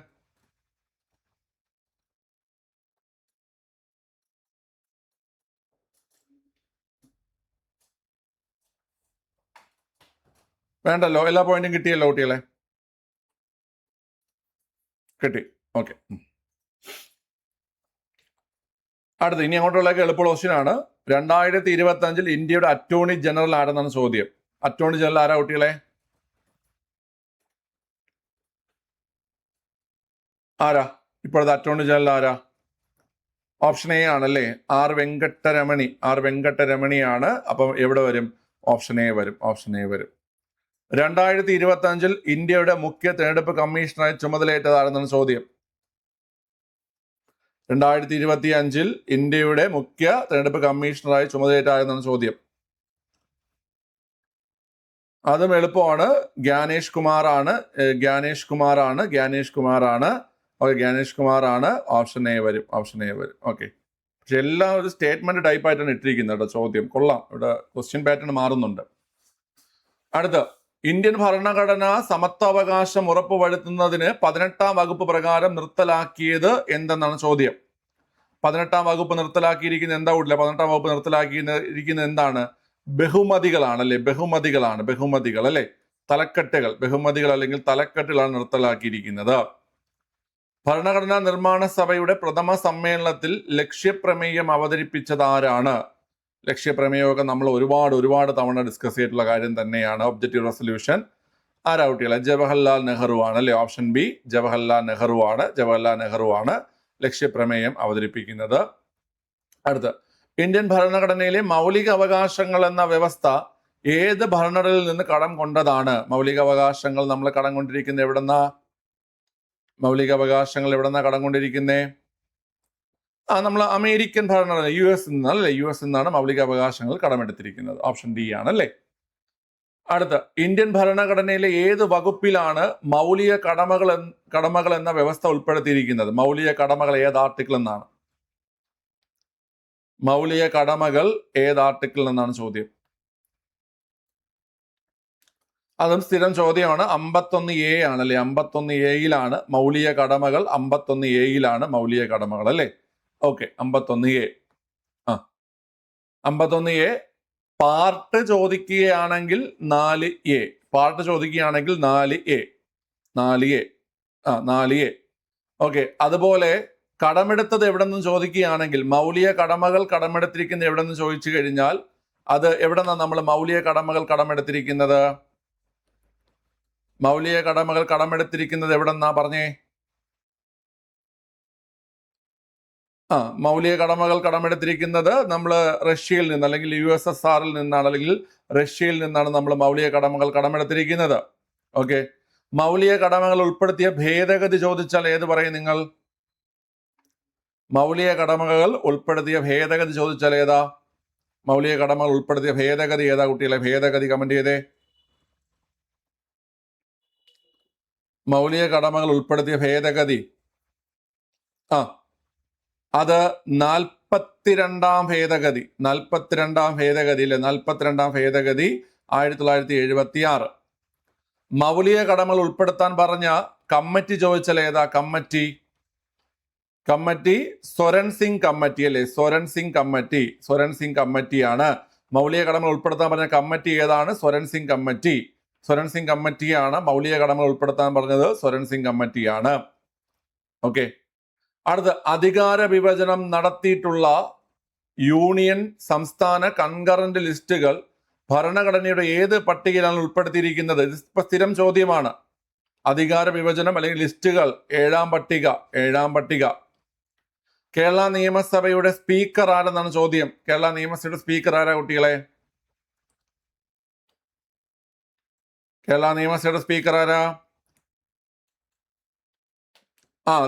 വേണ്ടല്ലോ, എല്ലാ പോയിന്റും കിട്ടിയല്ലോ കുട്ടികളെ? കിട്ടി. ഓക്കെ, അടുത്ത് ഇനി അങ്ങോട്ടുള്ള എളുപ്പമുള്ള ക്വസ്റ്റ്യൻ ആണ്. 2025 ഇന്ത്യയുടെ അറ്റോർണി ജനറൽ ആരെന്നാണ് ചോദ്യം. അറ്റോർണി ജനറൽ ആരാ കുട്ടികളെ? ആരാ ഇപ്പോഴത്തെ അറ്റോർണി ജനറൽ ആരാ? ഓപ്ഷൻ എ ആണല്ലേ, ആർ വെങ്കട്ടരമണി. ആർ വെങ്കട്ടരമണിയാണ്. അപ്പം എവിടെ വരും? ഓപ്ഷൻ എ വരും. ഓപ്ഷൻ എ വരും. 2025 ഇന്ത്യയുടെ മുഖ്യ തെരഞ്ഞെടുപ്പ് കമ്മീഷണറായി ചുമതലയേറ്റത് ആരെന്നാണ് ചോദ്യം. 2025 ഇന്ത്യയുടെ മുഖ്യ തെരഞ്ഞെടുപ്പ് കമ്മീഷണറായി ചുമതലയേറ്റ ആരെന്നാണ് ചോദ്യം. അതും എളുപ്പമാണ്. ഗ്യാനേഷ് കുമാർ ആണ്. ഗ്യാനേഷ് കുമാർ ആണ്. ഗ്യാനേഷ് കുമാർ ആണ്. ഓക്കെ, ഗ്യാനേഷ് കുമാർ ആണ്. ഓപ്ഷൻ എ വരും. ഓപ്ഷൻ എ വരും. ഓക്കെ, പക്ഷെ എല്ലാം ഒരു സ്റ്റേറ്റ്മെന്റ് ടൈപ്പ് ആയിട്ടാണ് ഇട്ടിരിക്കുന്നത് കേട്ടോ. ചോദ്യം കൊള്ളാം. ഇവിടെ ക്വസ്റ്റ്യൻ പാറ്റേൺ മാറുന്നുണ്ട്. അടുത്ത, ഇന്ത്യൻ ഭരണഘടന സമത്വാവകാശം ഉറപ്പുവരുത്തുന്നതിന് 18ാം വകുപ്പ് പ്രകാരം നിർത്തലാക്കിയത് എന്തെന്നാണ് ചോദ്യം. 18ാം വകുപ്പ് നിർത്തലാക്കിയിരിക്കുന്നത് എന്താ കൂട്ടില്ല? 18ാം വകുപ്പ് നിർത്തലാക്കിയിരിക്കുന്നത് എന്താണ്? ബഹുമതികളാണ് അല്ലെ? ബഹുമതികളാണ്. ബഹുമതികൾ അല്ലെ? തലക്കെട്ടുകൾ. ബഹുമതികൾ അല്ലെങ്കിൽ തലക്കെട്ടുകളാണ് നിർത്തലാക്കിയിരിക്കുന്നത്. ഭരണഘടനാ നിർമ്മാണ സഭയുടെ പ്രഥമ സമ്മേളനത്തിൽ ലക്ഷ്യപ്രമേയം അവതരിപ്പിച്ചത് ആരാണ്? ലക്ഷ്യപ്രമേയമൊക്കെ നമ്മൾ ഒരുപാട് തവണ ഡിസ്കസ് ചെയ്തിട്ടുള്ള കാര്യം തന്നെയാണ്. ഒബ്ജക്റ്റീവ് റെസൊല്യൂഷൻ ആരാ കുട്ടികളെ? ജവഹർലാൽ നെഹ്റു ആണ് അല്ലെ? ഓപ്ഷൻ ബി ജവഹർലാൽ നെഹ്റു ആണ്. ജവഹർലാൽ നെഹ്റു ആണ് ലക്ഷ്യപ്രമേയം അവതരിപ്പിക്കുന്നത്. അടുത്ത്, ഇന്ത്യൻ ഭരണഘടനയിലെ മൗലിക അവകാശങ്ങൾ എന്ന വ്യവസ്ഥ ഏത് ഭരണഘടനയിൽ നിന്ന് കടം കൊണ്ടതാണ്? മൗലിക അവകാശങ്ങൾ നമ്മൾ കടം കൊണ്ടിരിക്കുന്നത് എവിടെന്നാ? മൗലിക അവകാശങ്ങൾ എവിടെന്നാ കടം കൊണ്ടിരിക്കുന്നേ? നമ്മൾ അമേരിക്കൻ ഭരണഘടന, US നിന്നാണ് അല്ലെ? US നിന്നാണ് മൗലിക അവകാശങ്ങൾ കടമെടുത്തിരിക്കുന്നത്. ഓപ്ഷൻ ഡി ആണ് അല്ലെ? അടുത്ത, ഇന്ത്യൻ ഭരണഘടനയിലെ ഏത് വകുപ്പിലാണ് മൗലിക കടമകൾ എന്ന വ്യവസ്ഥ ഉൾപ്പെടുത്തിയിരിക്കുന്നത്? മൗലിക കടമകൾ ഏത് ആർട്ടിക്കിൾ എന്നാണ്? മൗലിക കടമകൾ ഏത് ആർട്ടിക്കിൾ എന്നാണ് ചോദ്യം. അതും സ്ഥിരം ചോദ്യമാണ്. 51A ആണല്ലേ? 51Aയിലാണ് മൗലിക കടമകൾ. 51Aയിലാണ് മൗലിക കടമകൾ അല്ലേ? Okay, 51A. 51A പാർട്ട് ചോദിക്കുകയാണെങ്കിൽ 4A. പാർട്ട് ചോദിക്കുകയാണെങ്കിൽ 4A. 4A. 4A. ഓക്കെ, അതുപോലെ കടമെടുത്തത് എവിടെന്നും ചോദിക്കുകയാണെങ്കിൽ, മൗലിക കടമകൾ കടമെടുത്തിരിക്കുന്നത് എവിടെന്ന് ചോദിച്ചു കഴിഞ്ഞാൽ അത് എവിടെന്നാണ് നമ്മൾ മൗലിക കടമകൾ കടമെടുത്തിരിക്കുന്നത്? മൗലിക കടമകൾ കടമെടുത്തിരിക്കുന്നത് എവിടെന്നാ പറഞ്ഞേ? മൗലിക കടമകൾ കടമെടുത്തിരിക്കുന്നത് നമ്മൾ റഷ്യയിൽ നിന്ന് അല്ലെങ്കിൽ USSRൽ നിന്നാണ്, അല്ലെങ്കിൽ റഷ്യയിൽ നിന്നാണ് നമ്മൾ മൗലിക കടമകൾ കടമെടുത്തിരിക്കുന്നത്. ഓക്കെ, മൗലിക കടമകൾ ഉൾപ്പെടുത്തിയ ഭേദഗതി ചോദിച്ചാൽ ഏത് പറയും നിങ്ങൾ? മൗലിക കടമകൾ ഉൾപ്പെടുത്തിയ ഭേദഗതി ചോദിച്ചാൽ ഏതാ? മൗലിക കടമകൾ ഉൾപ്പെടുത്തിയ ഭേദഗതി ഏതാ കുട്ടികളെ? ഭേദഗതി കമന്റ് ചെയ്തേ. മൗലിക കടമകൾ ഉൾപ്പെടുത്തിയ ഭേദഗതി അത് 42ാം ഭേദഗതി. 42ാം ഭേദഗതി അല്ലെ? 42ാം ഭേദഗതി 1976. മൗലിക കടമകൾ ഉൾപ്പെടുത്താൻ പറഞ്ഞ കമ്മിറ്റി ചോദിച്ചാൽ ഏതാ? കമ്മിറ്റി സ്വരൺ സിംഗ് കമ്മിറ്റി അല്ലെ? സ്വരൺ സിംഗ് കമ്മിറ്റി. സ്വരൺ സിംഗ് കമ്മിറ്റിയാണ് മൗലിക കടമകൾ ഉൾപ്പെടുത്താൻ പറഞ്ഞ കമ്മിറ്റി. ഏതാണ്? സ്വരൺ സിംഗ് കമ്മിറ്റി. സ്വരൺ സിംഗ് കമ്മിറ്റിയാണ് മൗലിക കടമകൾ ഉൾപ്പെടുത്താൻ പറഞ്ഞത്. സ്വരൺ സിംഗ് കമ്മിറ്റിയാണ്. ഓക്കെ, അടുത്ത, അധികാര വിഭജനം നടത്തിയിട്ടുള്ള യൂണിയൻ, സംസ്ഥാന കൺകറന്റ് ലിസ്റ്റുകൾ ഭരണഘടനയുടെ ഏത് പട്ടികയിലാണ് ഉൾപ്പെടുത്തിയിരിക്കുന്നത്? ഇതിപ്പോ സ്ഥിരം ചോദ്യമാണ്. അധികാര വിഭജനം അല്ലെങ്കിൽ ലിസ്റ്റുകൾ, 7ാം പട്ടിക. കേരള നിയമസഭയുടെ സ്പീക്കർ ആരെന്നാണ് ചോദ്യം. കേരള നിയമസഭയുടെ സ്പീക്കർ ആരാ കുട്ടികളെ? കേരള നിയമസഭയുടെ സ്പീക്കർ ആരാ?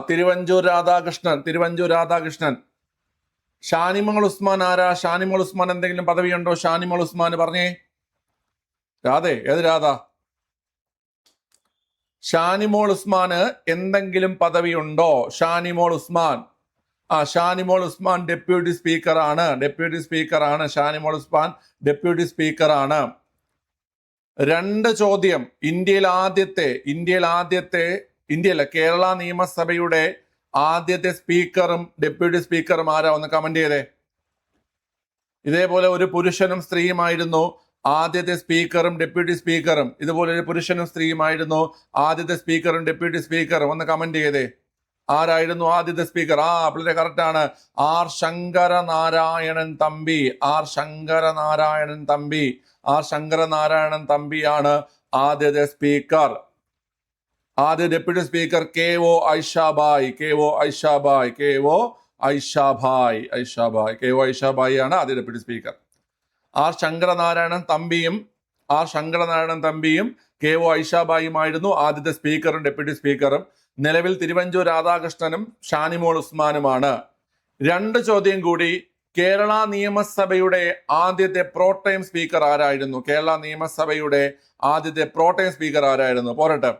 തിരുവഞ്ചൂർ രാധാകൃഷ്ണൻ. ഷാനിമോൾ ഉസ്മാൻ ആരാ? ഷാനിമോൾ ഉസ്മാൻ എന്തെങ്കിലും പദവിയുണ്ടോ? ഷാനിമോൾ ഉസ്മാൻ പറഞ്ഞേ. രാധേ, ഏത് രാധ? ഷാനിമോൾ ഉസ്മാന് എന്തെങ്കിലും പദവിയുണ്ടോ? ഷാനിമോൾ ഉസ്മാൻ. ഷാനിമോൾ ഉസ്മാൻ ഡെപ്യൂട്ടി സ്പീക്കർ ആണ്. ഷാനിമോൾ ഉസ്മാൻ ഡെപ്യൂട്ടി സ്പീക്കർ ആണ്. 2 ചോദ്യം. ഇന്ത്യയിലെ കേരള നിയമസഭയുടെ ആദ്യത്തെ സ്പീക്കറും ഡെപ്യൂട്ടി സ്പീക്കറും ആരാ? ഒന്ന് കമന്റ് ചെയ്തേ. ഇതേപോലെ ഒരു പുരുഷനും സ്ത്രീയുമായിരുന്നു ആദ്യത്തെ സ്പീക്കറും ഡെപ്യൂട്ടി സ്പീക്കറും. ഇതുപോലെ ഒരു പുരുഷനും സ്ത്രീയുമായിരുന്നു ആദ്യത്തെ സ്പീക്കറും ഡെപ്യൂട്ടി സ്പീക്കറും. ഒന്ന് കമന്റ് ചെയ്തേ. ആരായിരുന്നു ആദ്യത്തെ സ്പീക്കർ? വളരെ കറക്റ്റ് ആണ്. ആർ ശങ്കരനാരായണൻ തമ്പി. ആർ ശങ്കരനാരായണൻ തമ്പിയാണ് ആദ്യത്തെ സ്പീക്കർ. ആദ്യ ഡെപ്യൂട്ടി സ്പീക്കർ KO ഐഷാഭായ് ആണ് ആദ്യ ഡെപ്യൂട്ടി സ്പീക്കർ. ആർ ശങ്കരനാരായണൻ തമ്പിയും KO ഐഷാഭായിയുമായിരുന്നു ആദ്യത്തെ സ്പീക്കറും ഡെപ്യൂട്ടി സ്പീക്കറും. നിലവിൽ തിരുവഞ്ചൂർ രാധാകൃഷ്ണനും ഷാനിമോൾ ഉസ്മാനുമാണ്. 2 ചോദ്യം കൂടി. കേരള നിയമസഭയുടെ ആദ്യത്തെ പ്രോടൈം സ്പീക്കർ ആരായിരുന്നു? കേരള നിയമസഭയുടെ ആദ്യത്തെ പ്രോടൈം സ്പീക്കർ ആരായിരുന്നു? പോരട്ടെ.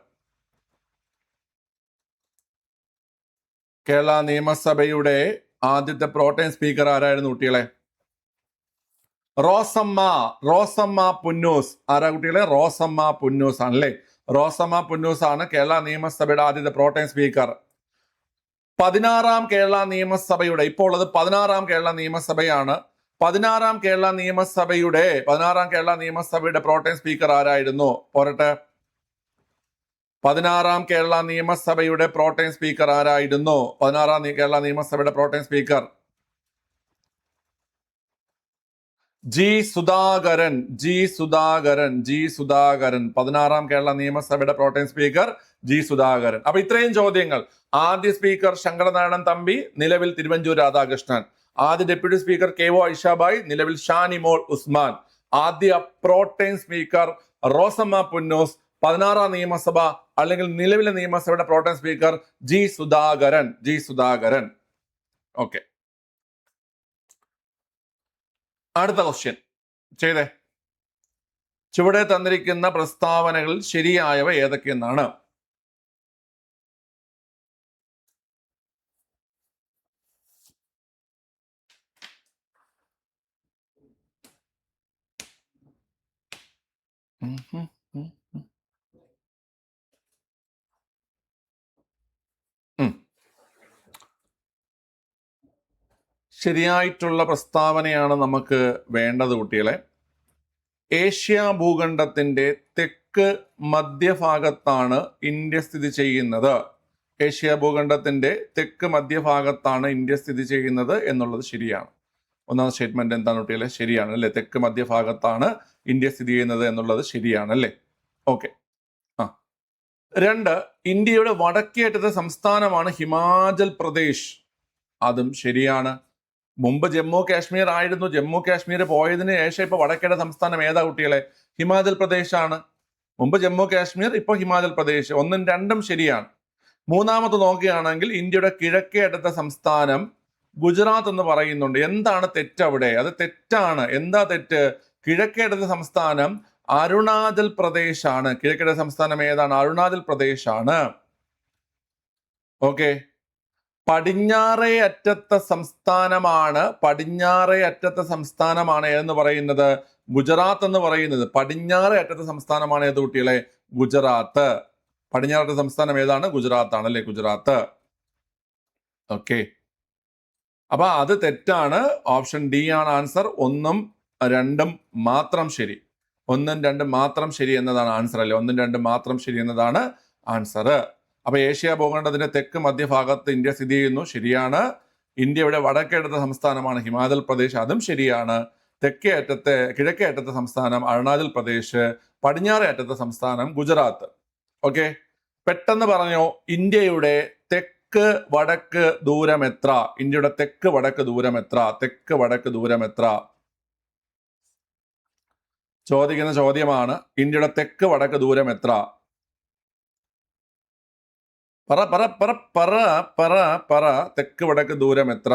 കേരള നിയമസഭയുടെ ആദ്യത്തെ പ്രോടൈം സ്പീക്കർ ആരായിരുന്നു കുട്ടികളെ? റോസമ്മ പുന്നൂസ്. ആരാ കുട്ടികളെ? റോസമ്മ പുന്നൂസ് ആണല്ലേ. റോസമ്മ പുന്നൂസ് ആണ് കേരള നിയമസഭയുടെ ആദ്യത്തെ പ്രോടൈം സ്പീക്കർ. 16ാം കേരള നിയമസഭയുടെ, ഇപ്പോൾ ഉള്ളത് 16ാം കേരള നിയമസഭയാണ്. 16ാം കേരള നിയമസഭയുടെ പ്രോടൈം സ്പീക്കർ ആരായിരുന്നു? പോരട്ടെ. 16ാം കേരള നിയമസഭയുടെ പ്രോടൈം സ്പീക്കർ ആരായിരുന്നു? 16ാം കേരള നിയമസഭയുടെ pro tem speaker G Sudhakaran. 16ാം Kerala നിയമസഭയുടെ പ്രോടൈം സ്പീക്കർ ജി സുധാകരൻ. അപ്പൊ ഇത്രയും ചോദ്യങ്ങൾ. ആദ്യ സ്പീക്കർ ശങ്കരനാരായണൻ തമ്പി, നിലവിൽ തിരുവഞ്ചൂർ രാധാകൃഷ്ണൻ. ആദ്യ ഡെപ്യൂട്ടി സ്പീക്കർ KO ഐഷാഭായ്, നിലവിൽ ഷാനിമോൾ ഉസ്മാൻ. ആദ്യ പ്രോടൈം സ്പീക്കർ റോസമ്മ പുന്നൂസ്. 16ാം നിയമസഭ അല്ലെങ്കിൽ നിലവിലെ നിയമസഭയുടെ pro tem speaker G Sudhakaran. Okay, അടുത്ത ക്വസ്റ്റ്യൻ ചെയ്തേ. ചുവടെ തന്നിരിക്കുന്ന പ്രസ്താവനകളിൽ ശരിയായവ ഏതൊക്കെയെന്നാണ്? ശരിയായിട്ടുള്ള പ്രസ്താവനയാണ് നമുക്ക് വേണ്ടത് കുട്ടികളെ. ഏഷ്യ ഭൂഖണ്ഡത്തിന്റെ തെക്ക് മധ്യഭാഗത്താണ് ഇന്ത്യ സ്ഥിതി ചെയ്യുന്നത്. ഏഷ്യ ഭൂഖണ്ഡത്തിന്റെ തെക്ക് മധ്യഭാഗത്താണ് ഇന്ത്യ സ്ഥിതി ചെയ്യുന്നത് എന്നുള്ളത് ശരിയാണ്. ഒന്നാമത്തെ സ്റ്റേറ്റ്മെന്റ് എന്താണ് കുട്ടികളെ? ശരിയാണ് അല്ലെ. തെക്ക് മധ്യഭാഗത്താണ് ഇന്ത്യ സ്ഥിതി ചെയ്യുന്നത് എന്നുള്ളത് ശരിയാണ് അല്ലേ. ഓക്കെ. 2, ഇന്ത്യയുടെ വടക്കേ അറ്റത്തെ സംസ്ഥാനമാണ് ഹിമാചൽ പ്രദേശ്. അതും ശരിയാണ്. മുമ്പ് ജമ്മു കാശ്മീർ ആയിരുന്നു. ജമ്മു കാശ്മീർ പോയതിനു ശേഷം ഇപ്പൊ വടക്കേടെ സംസ്ഥാനം ഏതാ കുട്ടികളെ? ഹിമാചൽ പ്രദേശ് ആണ്. മുമ്പ് ജമ്മു കാശ്മീർ, ഇപ്പൊ ഹിമാചൽ പ്രദേശ്. 1ഉം 2ഉം ശരിയാണ്. 3ാമത് നോക്കുകയാണെങ്കിൽ ഇന്ത്യയുടെ കിഴക്കേ അറ്റത്തെ സംസ്ഥാനം ഗുജറാത്ത് എന്ന് പറയുന്നുണ്ട്. എന്താണ് തെറ്റ് അവിടെ? അത് തെറ്റാണ്. എന്താ തെറ്റ്? കിഴക്കേ അറ്റത്തെ സംസ്ഥാനം അരുണാചൽ പ്രദേശ് ആണ്. കിഴക്കേ സംസ്ഥാനം ഏതാണ്? അരുണാചൽ പ്രദേശ് ആണ്. ഓക്കെ. പടിഞ്ഞാറേ അറ്റത്തെ സംസ്ഥാനമാണ് എന്ന് പറയുന്നത് ഗുജറാത്ത് എന്ന് പറയുന്നത്. പടിഞ്ഞാറേ അറ്റത്തെ സംസ്ഥാനമാണ് ഏത് കുട്ടികളെ? ഗുജറാത്ത്. പടിഞ്ഞാറത്തെ സംസ്ഥാനം ഏതാണ്? ഗുജറാത്ത് ആണ് അല്ലെ. ഗുജറാത്ത്. ഓക്കെ. അപ്പൊ അത് തെറ്റാണ്. ഓപ്ഷൻ ഡി ആണ് ആൻസർ. 1ഉം 2ഉം മാത്രം ശരി. 1ഉം 2ഉം മാത്രം ശരി എന്നതാണ് ആൻസർ അല്ലെ. 1ഉം 2ഉം മാത്രം ശരി എന്നതാണ് ആൻസർ. അപ്പൊ ഏഷ്യ ഭൂഖണ്ഡത്തിന്റെ തെക്ക് മധ്യഭാഗത്ത് ഇന്ത്യ സ്ഥിതി ചെയ്യുന്നു. ശരിയാണ്. ഇന്ത്യയുടെ വടക്കേ അറ്റത്തെ സംസ്ഥാനമാണ് ഹിമാചൽ പ്രദേശ്. അതും ശരിയാണ്. കിഴക്കേ അറ്റത്തെ സംസ്ഥാനം അരുണാചൽ പ്രദേശ്. പടിഞ്ഞാറേ അറ്റത്തെ സംസ്ഥാനം ഗുജറാത്ത്. ഓക്കെ. പെട്ടെന്ന് പറഞ്ഞോ. ഇന്ത്യയുടെ തെക്ക് വടക്ക് ദൂരം എത്ര? ഇന്ത്യയുടെ തെക്ക് വടക്ക് ദൂരം എത്ര? ചോദിക്കുന്ന ചോദ്യമാണ്. ഇന്ത്യയുടെ തെക്ക് വടക്ക് ദൂരം എത്ര? പറ. തെക്ക് വടക്ക് ദൂരം എത്ര?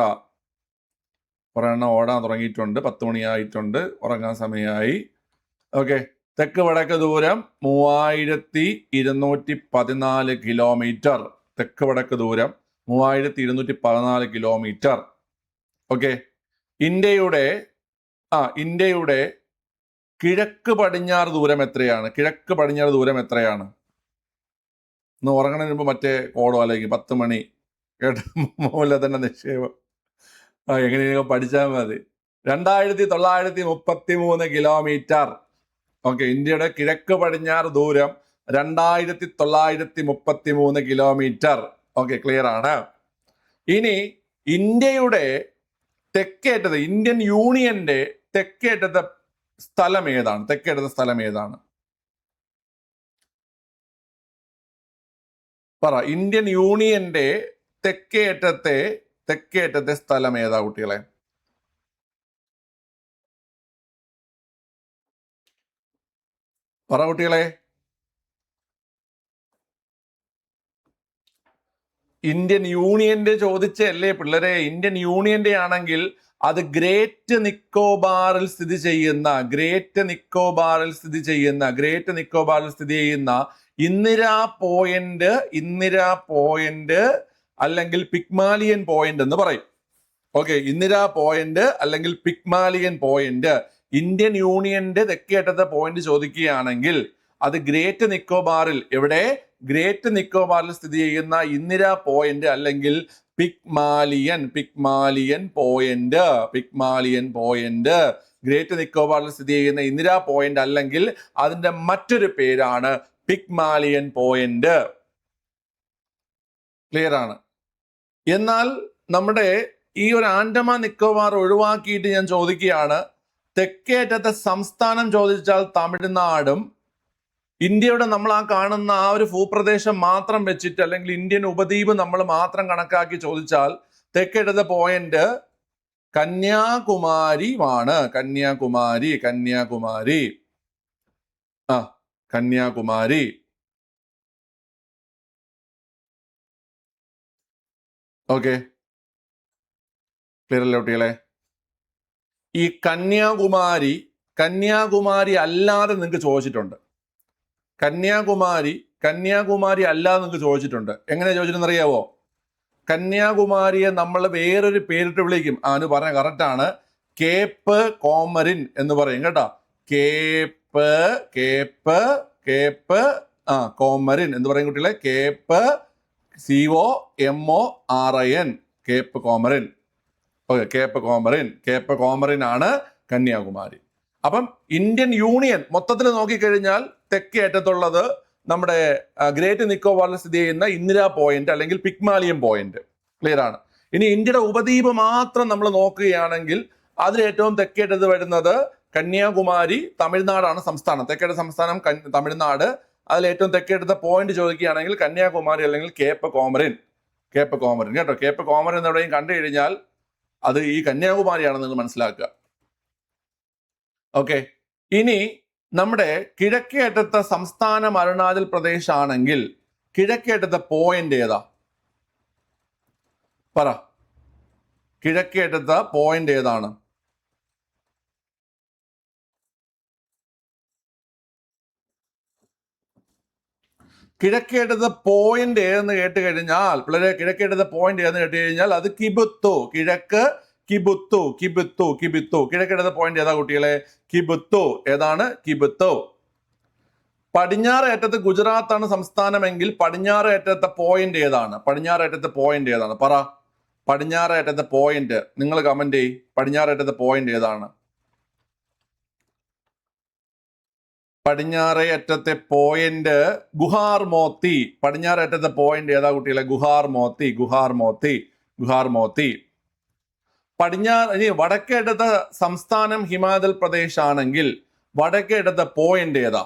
ഒരെണ്ണം ഓടാൻ തുടങ്ങിയിട്ടുണ്ട്. 10 മണിയായിട്ടുണ്ട്. ഉറങ്ങാൻ സമയമായി. ഓക്കെ. തെക്ക് വടക്ക് ദൂരം 3214 കിലോമീറ്റർ. തെക്ക് വടക്ക് ദൂരം 3214 കിലോമീറ്റർ. ഓക്കെ. ഇന്ത്യയുടെ കിഴക്ക് പടിഞ്ഞാറ് ദൂരം എത്രയാണ്? കിഴക്ക് പടിഞ്ഞാറ് ദൂരം എത്രയാണ്? ഇന്ന് ഉറങ്ങണതിന് മുമ്പ് മറ്റേ കോഡോ അല്ലെങ്കിൽ 10 മണി കേട്ട മൂലധന നിക്ഷേപം എങ്ങനെയൊക്കെ പഠിച്ചാൽ മതി. 2933 കിലോമീറ്റർ. ഓക്കെ, ഇന്ത്യയുടെ കിഴക്ക് പടിഞ്ഞാറ് ദൂരം 2933 കിലോമീറ്റർ. ഓക്കെ, ക്ലിയർ ആണ്. ഇനി ഇന്ത്യയുടെ തെക്കേറ്റത്, ഇന്ത്യൻ യൂണിയന്റെ തെക്കേറ്റത്തെ സ്ഥലം ഏതാണ്? തെക്കേറ്റത്തെ സ്ഥലം ഏതാണ്? പറ. ഇന്ത്യൻ യൂണിയന്റെ തെക്കേറ്റത്തെ സ്ഥലം ഏതാ കുട്ടികളെ? പറ കുട്ടികളെ. ഇന്ത്യൻ യൂണിയന്റെ ചോദിച്ചല്ലേ പിള്ളേരെ? ഇന്ത്യൻ യൂണിയന്റെ ആണെങ്കിൽ അത് ഗ്രേറ്റ് നിക്കോബാറിൽ സ്ഥിതി ചെയ്യുന്ന ഇന്ദിരാ പോയിന്റ് അല്ലെങ്കിൽ പിഗ്മാലിയൻ പോയിന്റ് എന്ന് പറയും. ഓക്കെ, ഇന്ദിരാ പോയിന്റ് അല്ലെങ്കിൽ പിഗ്മാലിയൻ പോയിന്റ്. ഇന്ത്യൻ യൂണിയന്റെ തെക്കേറ്റത്തെ പോയിന്റ് ചോദിക്കുകയാണെങ്കിൽ അത് ഗ്രേറ്റ് നിക്കോബാറിൽ, എവിടെ? ഗ്രേറ്റ് നിക്കോബാറിൽ സ്ഥിതി ചെയ്യുന്ന ഇന്ദിരാ പോയിന്റ് അല്ലെങ്കിൽ പിഗ്മാലിയൻ പോയിന്റ്. ഗ്രേറ്റ് നിക്കോബാറിൽ സ്ഥിതി ചെയ്യുന്ന ഇന്ദിരാ പോയിന്റ് അല്ലെങ്കിൽ അതിന്റെ മറ്റൊരു പേരാണ് പിഗ്മാലിയൻ പോയിന്റ്. ക്ലിയർ ആണ്. എന്നാൽ നമ്മുടെ ഈ ഒരു ആൻഡമാൻ നിക്കോബാർ ഒഴിവാക്കിയിട്ട് ഞാൻ ചോദിക്കുകയാണ്, തെക്കേറ്റത്തെ സംസ്ഥാനം ചോദിച്ചാൽ തമിഴ്നാടും, ഇന്ത്യയുടെ നമ്മൾ ആ കാണുന്ന ആ ഒരു ഭൂപ്രദേശം മാത്രം വെച്ചിട്ട് അല്ലെങ്കിൽ ഇന്ത്യൻ ഉപദ്വീപ് നമ്മൾ മാത്രം കണക്കാക്കി ചോദിച്ചാൽ തെക്കേറ്റത്തെ പോയിന്റ് കന്യാകുമാരിയാണ്. കന്യാകുമാരി. ഓക്കെ, ക്ലിയർ അല്ലേ കുട്ടികളെ? ഈ കന്യാകുമാരി അല്ലാതെ നിങ്ങൾക്ക് ചോദിച്ചിട്ടുണ്ട്. കന്യാകുമാരി അല്ലാതെ നിങ്ങൾക്ക് ചോദിച്ചിട്ടുണ്ട്. എങ്ങനെ ചോദിച്ചിട്ടെന്ന് അറിയാവോ? കന്യാകുമാരിയെ നമ്മൾ വേറൊരു പേരിട്ട് വിളിക്കും. അനു പറഞ്ഞ കറക്റ്റാണ്. കേപ്പ് കോമറിൻ എന്ന് പറയും കേട്ടോ. കേപ്പ് കോമറിൻ എന്ന് പറയും കുട്ടികളെ. Cape COMORIN, Cape Comorin. Okay, Cape Comorin ആണ് കന്യാകുമാരി. അപ്പം ഇന്ത്യൻ യൂണിയൻ മൊത്തത്തിൽ നോക്കിക്കഴിഞ്ഞാൽ തെക്കേ അറ്റത്തുള്ളത് നമ്മുടെ ഗ്രേറ്റ് നിക്കോബാറിൽ സ്ഥിതി ചെയ്യുന്ന ഇന്ദിരാ പോയിന്റ് അല്ലെങ്കിൽ പിഗ്മാലിയൻ പോയിന്റ്. ക്ലിയർ ആണ്. ഇനി ഇന്ത്യയുടെ ഉപദ്വീപ് മാത്രം നമ്മൾ നോക്കുകയാണെങ്കിൽ അതിൽ ഏറ്റവും തെക്കേറ്റത്ത് വരുന്നത് കന്യാകുമാരി, തമിഴ്നാടാണ് സംസ്ഥാനം. തെക്കേറ്റ സംസ്ഥാനം തമിഴ്നാട്. അതിൽ ഏറ്റവും തെക്കേറ്റത്തെ പോയിന്റ് ചോദിക്കുകയാണെങ്കിൽ കന്യാകുമാരി അല്ലെങ്കിൽ കേപ്പ് കോമറിൻ കേട്ടോ. കേപ്പ് കോമറിൻ എന്നെവിടെയും കണ്ടു കഴിഞ്ഞാൽ അത് ഈ കന്യാകുമാരിയാണെന്ന് നിങ്ങൾ മനസ്സിലാക്കുക. ഓക്കെ, ഇനി നമ്മുടെ കിഴക്കേ അറ്റത്തെ സംസ്ഥാനം അരുണാചൽ പ്രദേശ് ആണെങ്കിൽ കിഴക്കേ അറ്റത്തെ പോയിന്റ് ഏതാ? പറ. കിഴക്കേ അറ്റത്തെ പോയിന്റ് ഏതാണ്? കിഴക്കേ അറ്റത്തെ പോയിന്റ് ഏതെന്ന് കേട്ട് കഴിഞ്ഞാൽ പിള്ളേരെ, കിഴക്കേ അറ്റത്തെ പോയിന്റ് ഏതെന്ന് കേട്ട് കഴിഞ്ഞാൽ അത് കിബുത്തു. കിബുത്തു. കിഴക്കിടത്തെ പോയിന്റ് ഏതാ കുട്ടികളെ? കിബുത്തു. ഏതാണ്? കിബുത്തു. പടിഞ്ഞാറ് അറ്റത്ത് ഗുജറാത്താണ് സംസ്ഥാനമെങ്കിൽ പടിഞ്ഞാറ് അറ്റത്തെ പോയിന്റ് ഏതാണ്? പറ. പടിഞ്ഞാറ് അറ്റത്തെ പോയിന്റ് നിങ്ങൾ കമന്റ് ചെയ്യ്. പടിഞ്ഞാറ് അറ്റത്തെ പോയിന്റ് ഏതാണ്? പടിഞ്ഞാറേ അറ്റത്തെ പോയിന്റ് ഗുഹാർ മോത്തി. പടിഞ്ഞാറ് അറ്റത്തെ പോയിന്റ് ഏതാ കുട്ടികളെ? ഗുഹാർ മോത്തി. ഇനി വടക്കേ അറ്റത്തെ സംസ്ഥാനം ഹിമാചൽ പ്രദേശ് ആണെങ്കിൽ വടക്കേ അറ്റത്തെ പോയിന്റ് ഏതാ?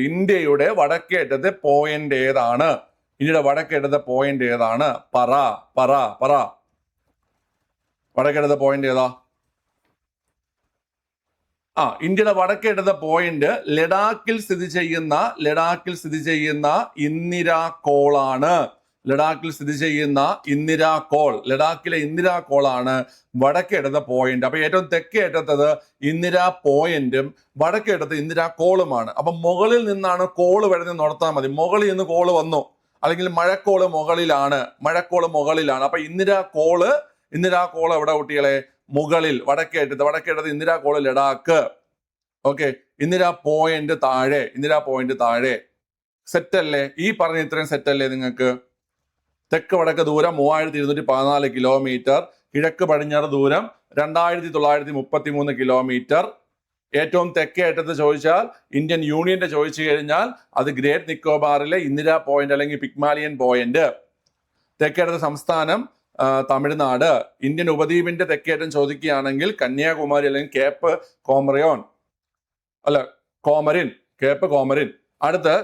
ഇന്ത്യയുടെ വടക്കേ അറ്റത്തെ പോയിന്റ് ഏതാണ്? പറ. വടക്കേ അറ്റത്തെ പോയിന്റ് ഏതാ? ഇന്ത്യയുടെ വടക്കേ അറ്റത്തെ പോയിന്റ് ലഡാക്കിൽ സ്ഥിതി ചെയ്യുന്ന ഇന്ദിരാകോളാണ്. ലഡാക്കിലെ ഇന്ദിരാകോളാണ് വടക്കേ അറ്റത്തെ പോയിന്റ്. അപ്പൊ ഏറ്റവും തെക്കേ അറ്റത്തത് ഇന്ദിരാ പോയിന്റും വടക്കേ അറ്റത്ത് ഇന്ദിരാകോളുമാണ്. അപ്പൊ മുകളിൽ നിന്നാണ് കോള് വരുന്നത് നടത്താൻ മതി. മുകളിൽ നിന്ന് കോള് വന്നു, അല്ലെങ്കിൽ മഴക്കോള് മുകളിലാണ്. അപ്പൊ ഇന്ദിരാകോള് എവിടെ കുട്ടികളെ? മുകളിൽ വടക്കേറ്റത്ത് Indira col Ladakh. Okay, Indira point താഴെ. സെറ്റ് അല്ലേ? ഈ പറഞ്ഞ ഇത്രയും സെറ്റ് അല്ലേ നിങ്ങൾക്ക്? തെക്ക് വടക്ക് ദൂരം 3214 കിലോമീറ്റർ, കിഴക്ക് പടിഞ്ഞാറ് ദൂരം 2933 കിലോമീറ്റർ. ഏറ്റവും തെക്കേ അറ്റത്ത് ചോദിച്ചാൽ ഇന്ത്യൻ യൂണിയന്റെ ചോദിച്ചു കഴിഞ്ഞാൽ അത് ഗ്രേറ്റ് നിക്കോബാറിലെ ഇന്ദിരാ പോയിന്റ് അല്ലെങ്കിൽ പിഗ്മാലിയൻ പോയിന്റ്. തെക്കേറ്റത്തെ സംസ്ഥാനം തമിഴ്നാട്. ഇന്ത്യൻ ഉപദ്വീപിന്റെ തെക്കേറ്റം ചോദിക്കുകയാണെങ്കിൽ കന്യാകുമാരി അല്ലെങ്കിൽ കേപ്പ് കോമറിൻ. അടുത്ത്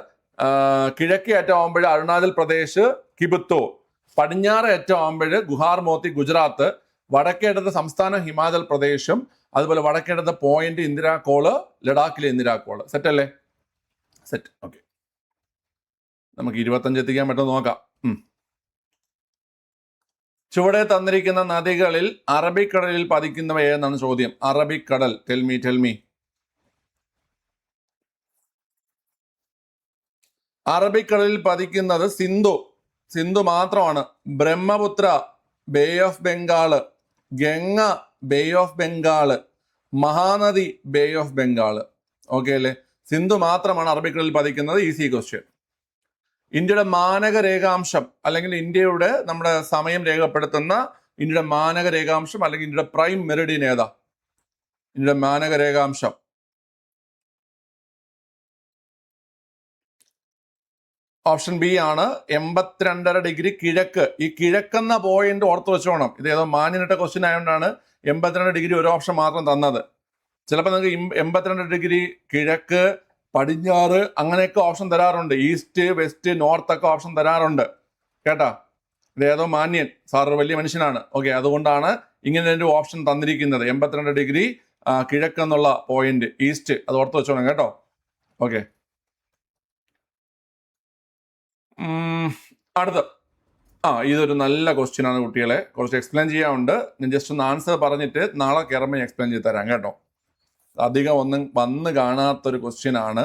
കിഴക്കേ അറ്റം ആവുമ്പോൾ അരുണാചൽ പ്രദേശ് കിബുത്തോ, പടിഞ്ഞാറ് അറ്റം ആവുമ്പോൾ ഗുഹാർ മോത്തി ഗുജറാത്ത്, വടക്കേറ്റത്തെ സംസ്ഥാനം ഹിമാചൽ പ്രദേശും, അതുപോലെ വടക്കേറ്റത്തെ പോയിന്റ് ഇന്ദിരാ കോള് ലഡാക്കിലെ ഇന്ദിരാ കോള്. സെറ്റ് അല്ലേ? സെറ്റ്. ഓക്കെ, നമുക്ക് 25 എത്തിക്കാൻ പറ്റുമെന്ന് നോക്കാം. ചുവടെ തന്നിരിക്കുന്ന നദികളിൽ അറബിക്കടലിൽ പതിക്കുന്നവ ഏതെന്നാണ് ചോദ്യം. അറബിക്കടൽ, ടെൽമി. അറബിക്കടലിൽ പതിക്കുന്നത് സിന്ധു മാത്രമാണ്. Brahmaputra, bay of Bengal, Ganga, bay of Bengal, Mahanadi, bay of Bengal. Okay അല്ലേ? സിന്ധു മാത്രമാണ് അറബിക്കടലിൽ പതിക്കുന്നത്. Easy question. ഇന്ത്യയുടെ മാനക രേഖാംശം അല്ലെങ്കിൽ ഇന്ത്യയുടെ നമ്മുടെ സമയം രേഖപ്പെടുത്തുന്ന ഇന്ത്യയുടെ മാനക രേഖാംശം അല്ലെങ്കിൽ ഇന്ത്യയുടെ പ്രൈം മെറിഡിയൻ ഏതാ? ഇന്ത്യയുടെ മാനക രേഖാംശം ഓപ്ഷൻ ബി ആണ്. 82.5 ഡിഗ്രി കിഴക്ക്. ഈ കിഴക്കെന്ന പോയിന്റ് ഓർത്ത് വെച്ചോണം. ഇത് ഏതോ മാന്യനിട്ട ക്വസ്റ്റ്യൻ ആയതുകൊണ്ടാണ് 82 ഡിഗ്രി ഒരു ഓപ്ഷൻ മാത്രം തന്നത്. ചിലപ്പോൾ നിങ്ങൾക്ക് 82 ഡിഗ്രി കിഴക്ക്, പടിഞ്ഞാറ് അങ്ങനെയൊക്കെ ഓപ്ഷൻ തരാറുണ്ട്. ഈസ്റ്റ്, വെസ്റ്റ്, നോർത്ത് ഒക്കെ ഓപ്ഷൻ തരാറുണ്ട് കേട്ടാ. ഇതേതോ മാന്യൻ സാർ വലിയ മനുഷ്യനാണ്. ഓക്കെ, അതുകൊണ്ടാണ് ഇങ്ങനെ ഒരു ഓപ്ഷൻ തന്നിരിക്കുന്നത്. 82 ഡിഗ്രി കിഴക്കെന്നുള്ള പോയിന്റ് ഈസ്റ്റ്, അത് ഓർത്ത് വെച്ചോണം കേട്ടോ. ഓക്കെ, അടുത്ത ഇതൊരു നല്ല ക്വസ്റ്റ്യൻ ആണ് കുട്ടികളെ. കുറച്ച് എക്സ്പ്ലെയിൻ ചെയ്യാനുണ്ട്. ഞാൻ ജസ്റ്റ് ഒന്ന് ആൻസർ പറഞ്ഞിട്ട് നാളെ കയറുമ്പോൾ എക്സ്പ്ലെയിൻ ചെയ്ത് തരാം കേട്ടോ. അധികം ഒന്നും വന്ന് കാണാത്തൊരു ക്വസ്റ്റ്യൻ ആണ്.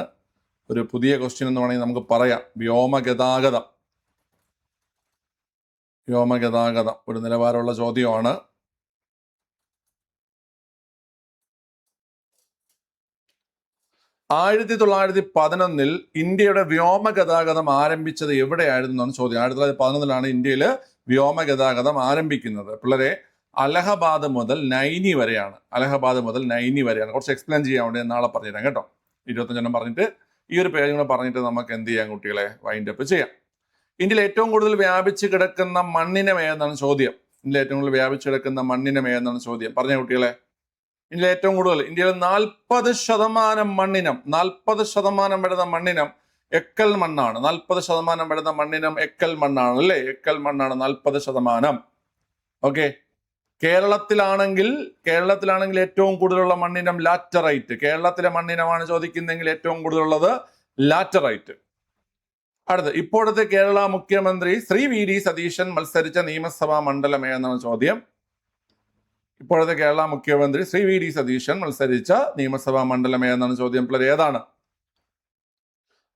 ഒരു പുതിയ ക്വസ്റ്റ്യൻ എന്ന് വേണമെങ്കിൽ നമുക്ക് പറയാം. വ്യോമഗതാഗതം ഒരു നിലവാരമുള്ള ചോദ്യമാണ്. ആയിരത്തി 1911 ഇന്ത്യയുടെ വ്യോമഗതാഗതം ആരംഭിച്ചത് എവിടെയായിരുന്നു എന്നാണ് ചോദ്യം. 1911 ഇന്ത്യയിൽ വ്യോമഗതാഗതം ആരംഭിക്കുന്നത്. പിള്ളേരെ, അലഹബാദ് മുതൽ നൈനി വരെയാണ്. കുറച്ച് എക്സ്പ്ലെയിൻ ചെയ്യാൻ വേണ്ടി നാളെ പറഞ്ഞുതരാം കേട്ടോ. 25 പറഞ്ഞിട്ട് ഈ ഒരു പേരും കൂടെ പറഞ്ഞിട്ട് നമുക്ക് എന്ത് ചെയ്യാം കുട്ടികളെ, വൈൻഡ് അപ്പ് ചെയ്യാം. ഇന്ത്യയിൽ ഏറ്റവും കൂടുതൽ വ്യാപിച്ച് കിടക്കുന്ന മണ്ണിനം ഏതെന്നാണ് ചോദ്യം. പറഞ്ഞ കുട്ടികളെ, ഇന്ത്യയിൽ ഏറ്റവും കൂടുതൽ ഇന്ത്യയിൽ 40% മണ്ണിനം, 40% വരുന്ന മണ്ണിനം എക്കൽ മണ്ണാണ്. 40% വരുന്ന മണ്ണിനം എക്കൽ മണ്ണാണ് അല്ലേ? എക്കൽ മണ്ണാണ് 40%. ഓക്കെ, കേരളത്തിലാണെങ്കിൽ ഏറ്റവും കൂടുതലുള്ള മണ്ണിനം ലാറ്ററൈറ്റ്. കേരളത്തിലെ മണ്ണിനമാണ് ചോദിക്കുന്നതെങ്കിൽ ഏറ്റവും കൂടുതലുള്ളത് ലാറ്ററൈറ്റ്. അടുത്ത്, ഇപ്പോഴത്തെ കേരള മുഖ്യമന്ത്രി ശ്രീ വി ഡി സതീശൻ മത്സരിച്ച നിയമസഭാ മണ്ഡലം ഏതെന്നാണ് ചോദ്യം. ഇപ്പോഴത്തെ കേരള മുഖ്യമന്ത്രി ശ്രീ വി ഡി സതീശൻ മത്സരിച്ച നിയമസഭാ മണ്ഡലം ഏതെന്നാണ് ചോദ്യം. പിള്ളേർ ഏതാണ്?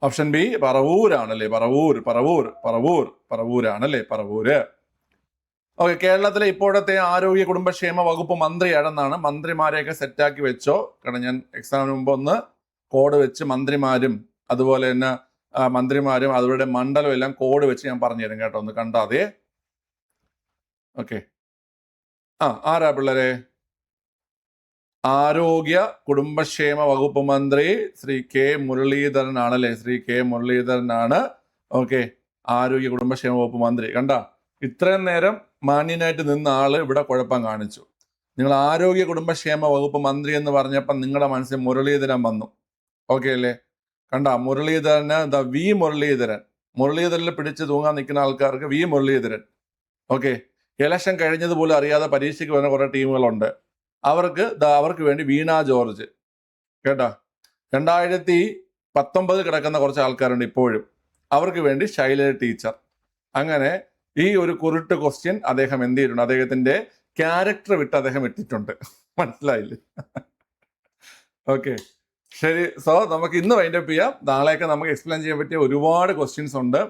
ഓപ്ഷൻ ബി പറവൂരാണല്ലേ. പറവൂരാണല്ലേ. ഓക്കെ, കേരളത്തിലെ ഇപ്പോഴത്തെ ആരോഗ്യ കുടുംബക്ഷേമ വകുപ്പ് മന്ത്രി ആരെന്നാണ്. മന്ത്രിമാരെയൊക്കെ സെറ്റാക്കി വെച്ചോ. കാരണം ഞാൻ എക്സാമിന് മുമ്പ് ഒന്ന് കോഡ് വെച്ച് മന്ത്രിമാരും അതുപോലെ തന്നെ അവരുടെ മണ്ഡലം എല്ലാം കോഡ് വെച്ച് ഞാൻ പറഞ്ഞുതരും കേട്ടോ. ഒന്ന് കണ്ടാതെ. ഓക്കെ, ആരാ പിള്ളേരെ? ആരോഗ്യ കുടുംബക്ഷേമ വകുപ്പ് മന്ത്രി ശ്രീ കെ മുരളീധരൻ ആണല്ലേ. മുരളീധരനാണ്. ഓക്കെ, ആരോഗ്യ കുടുംബക്ഷേമ വകുപ്പ് മന്ത്രി. കണ്ട, ഇത്രയും നേരം മാന്യനായിട്ട് നിന്ന ആള് ഇവിടെ കുഴപ്പം കാണിച്ചു. നിങ്ങൾ ആരോഗ്യ കുടുംബക്ഷേമ വകുപ്പ് മന്ത്രി എന്ന് പറഞ്ഞപ്പോൾ നിങ്ങളുടെ മനസ്സിൽ മുരളീധരൻ വന്നു. ഓക്കെ അല്ലേ? കണ്ട, മുരളീധരനിൽ പിടിച്ച് തൂങ്ങാൻ നിൽക്കുന്ന ആൾക്കാർക്ക് വി മുരളീധരൻ. ഓക്കെ, ഇലക്ഷൻ കഴിഞ്ഞതുപോലും അറിയാതെ പരീക്ഷയ്ക്ക് വരുന്ന കുറെ ടീമുകളുണ്ട്. അവർക്ക് വേണ്ടി വീണ ജോർജ് കേട്ടാ. 2019 കിടക്കുന്ന കുറച്ച് ആൾക്കാരുണ്ട് ഇപ്പോഴും. അവർക്ക് വേണ്ടി ശൈലജ ടീച്ചർ. അങ്ങനെ ഈ ഒരു കുരുട്ട് ക്വസ്റ്റ്യൻ അദ്ദേഹം എന്ത് ചെയ്തിട്ടുണ്ട്? അദ്ദേഹത്തിന്റെ ക്യാരക്ടർ വിട്ട് അദ്ദേഹം ഇട്ടിട്ടുണ്ട്. മനസ്സിലായില്ലേ? ഓക്കെ, ശരി. സോ നമുക്ക് ഇന്ന് വൈൻഡപ്പ് ചെയ്യാം. നാളെയൊക്കെ നമുക്ക് എക്സ്പ്ലെയിൻ ചെയ്യാൻ പറ്റിയ ഒരുപാട് ക്വസ്റ്റ്യൻസ് ഉണ്ട്.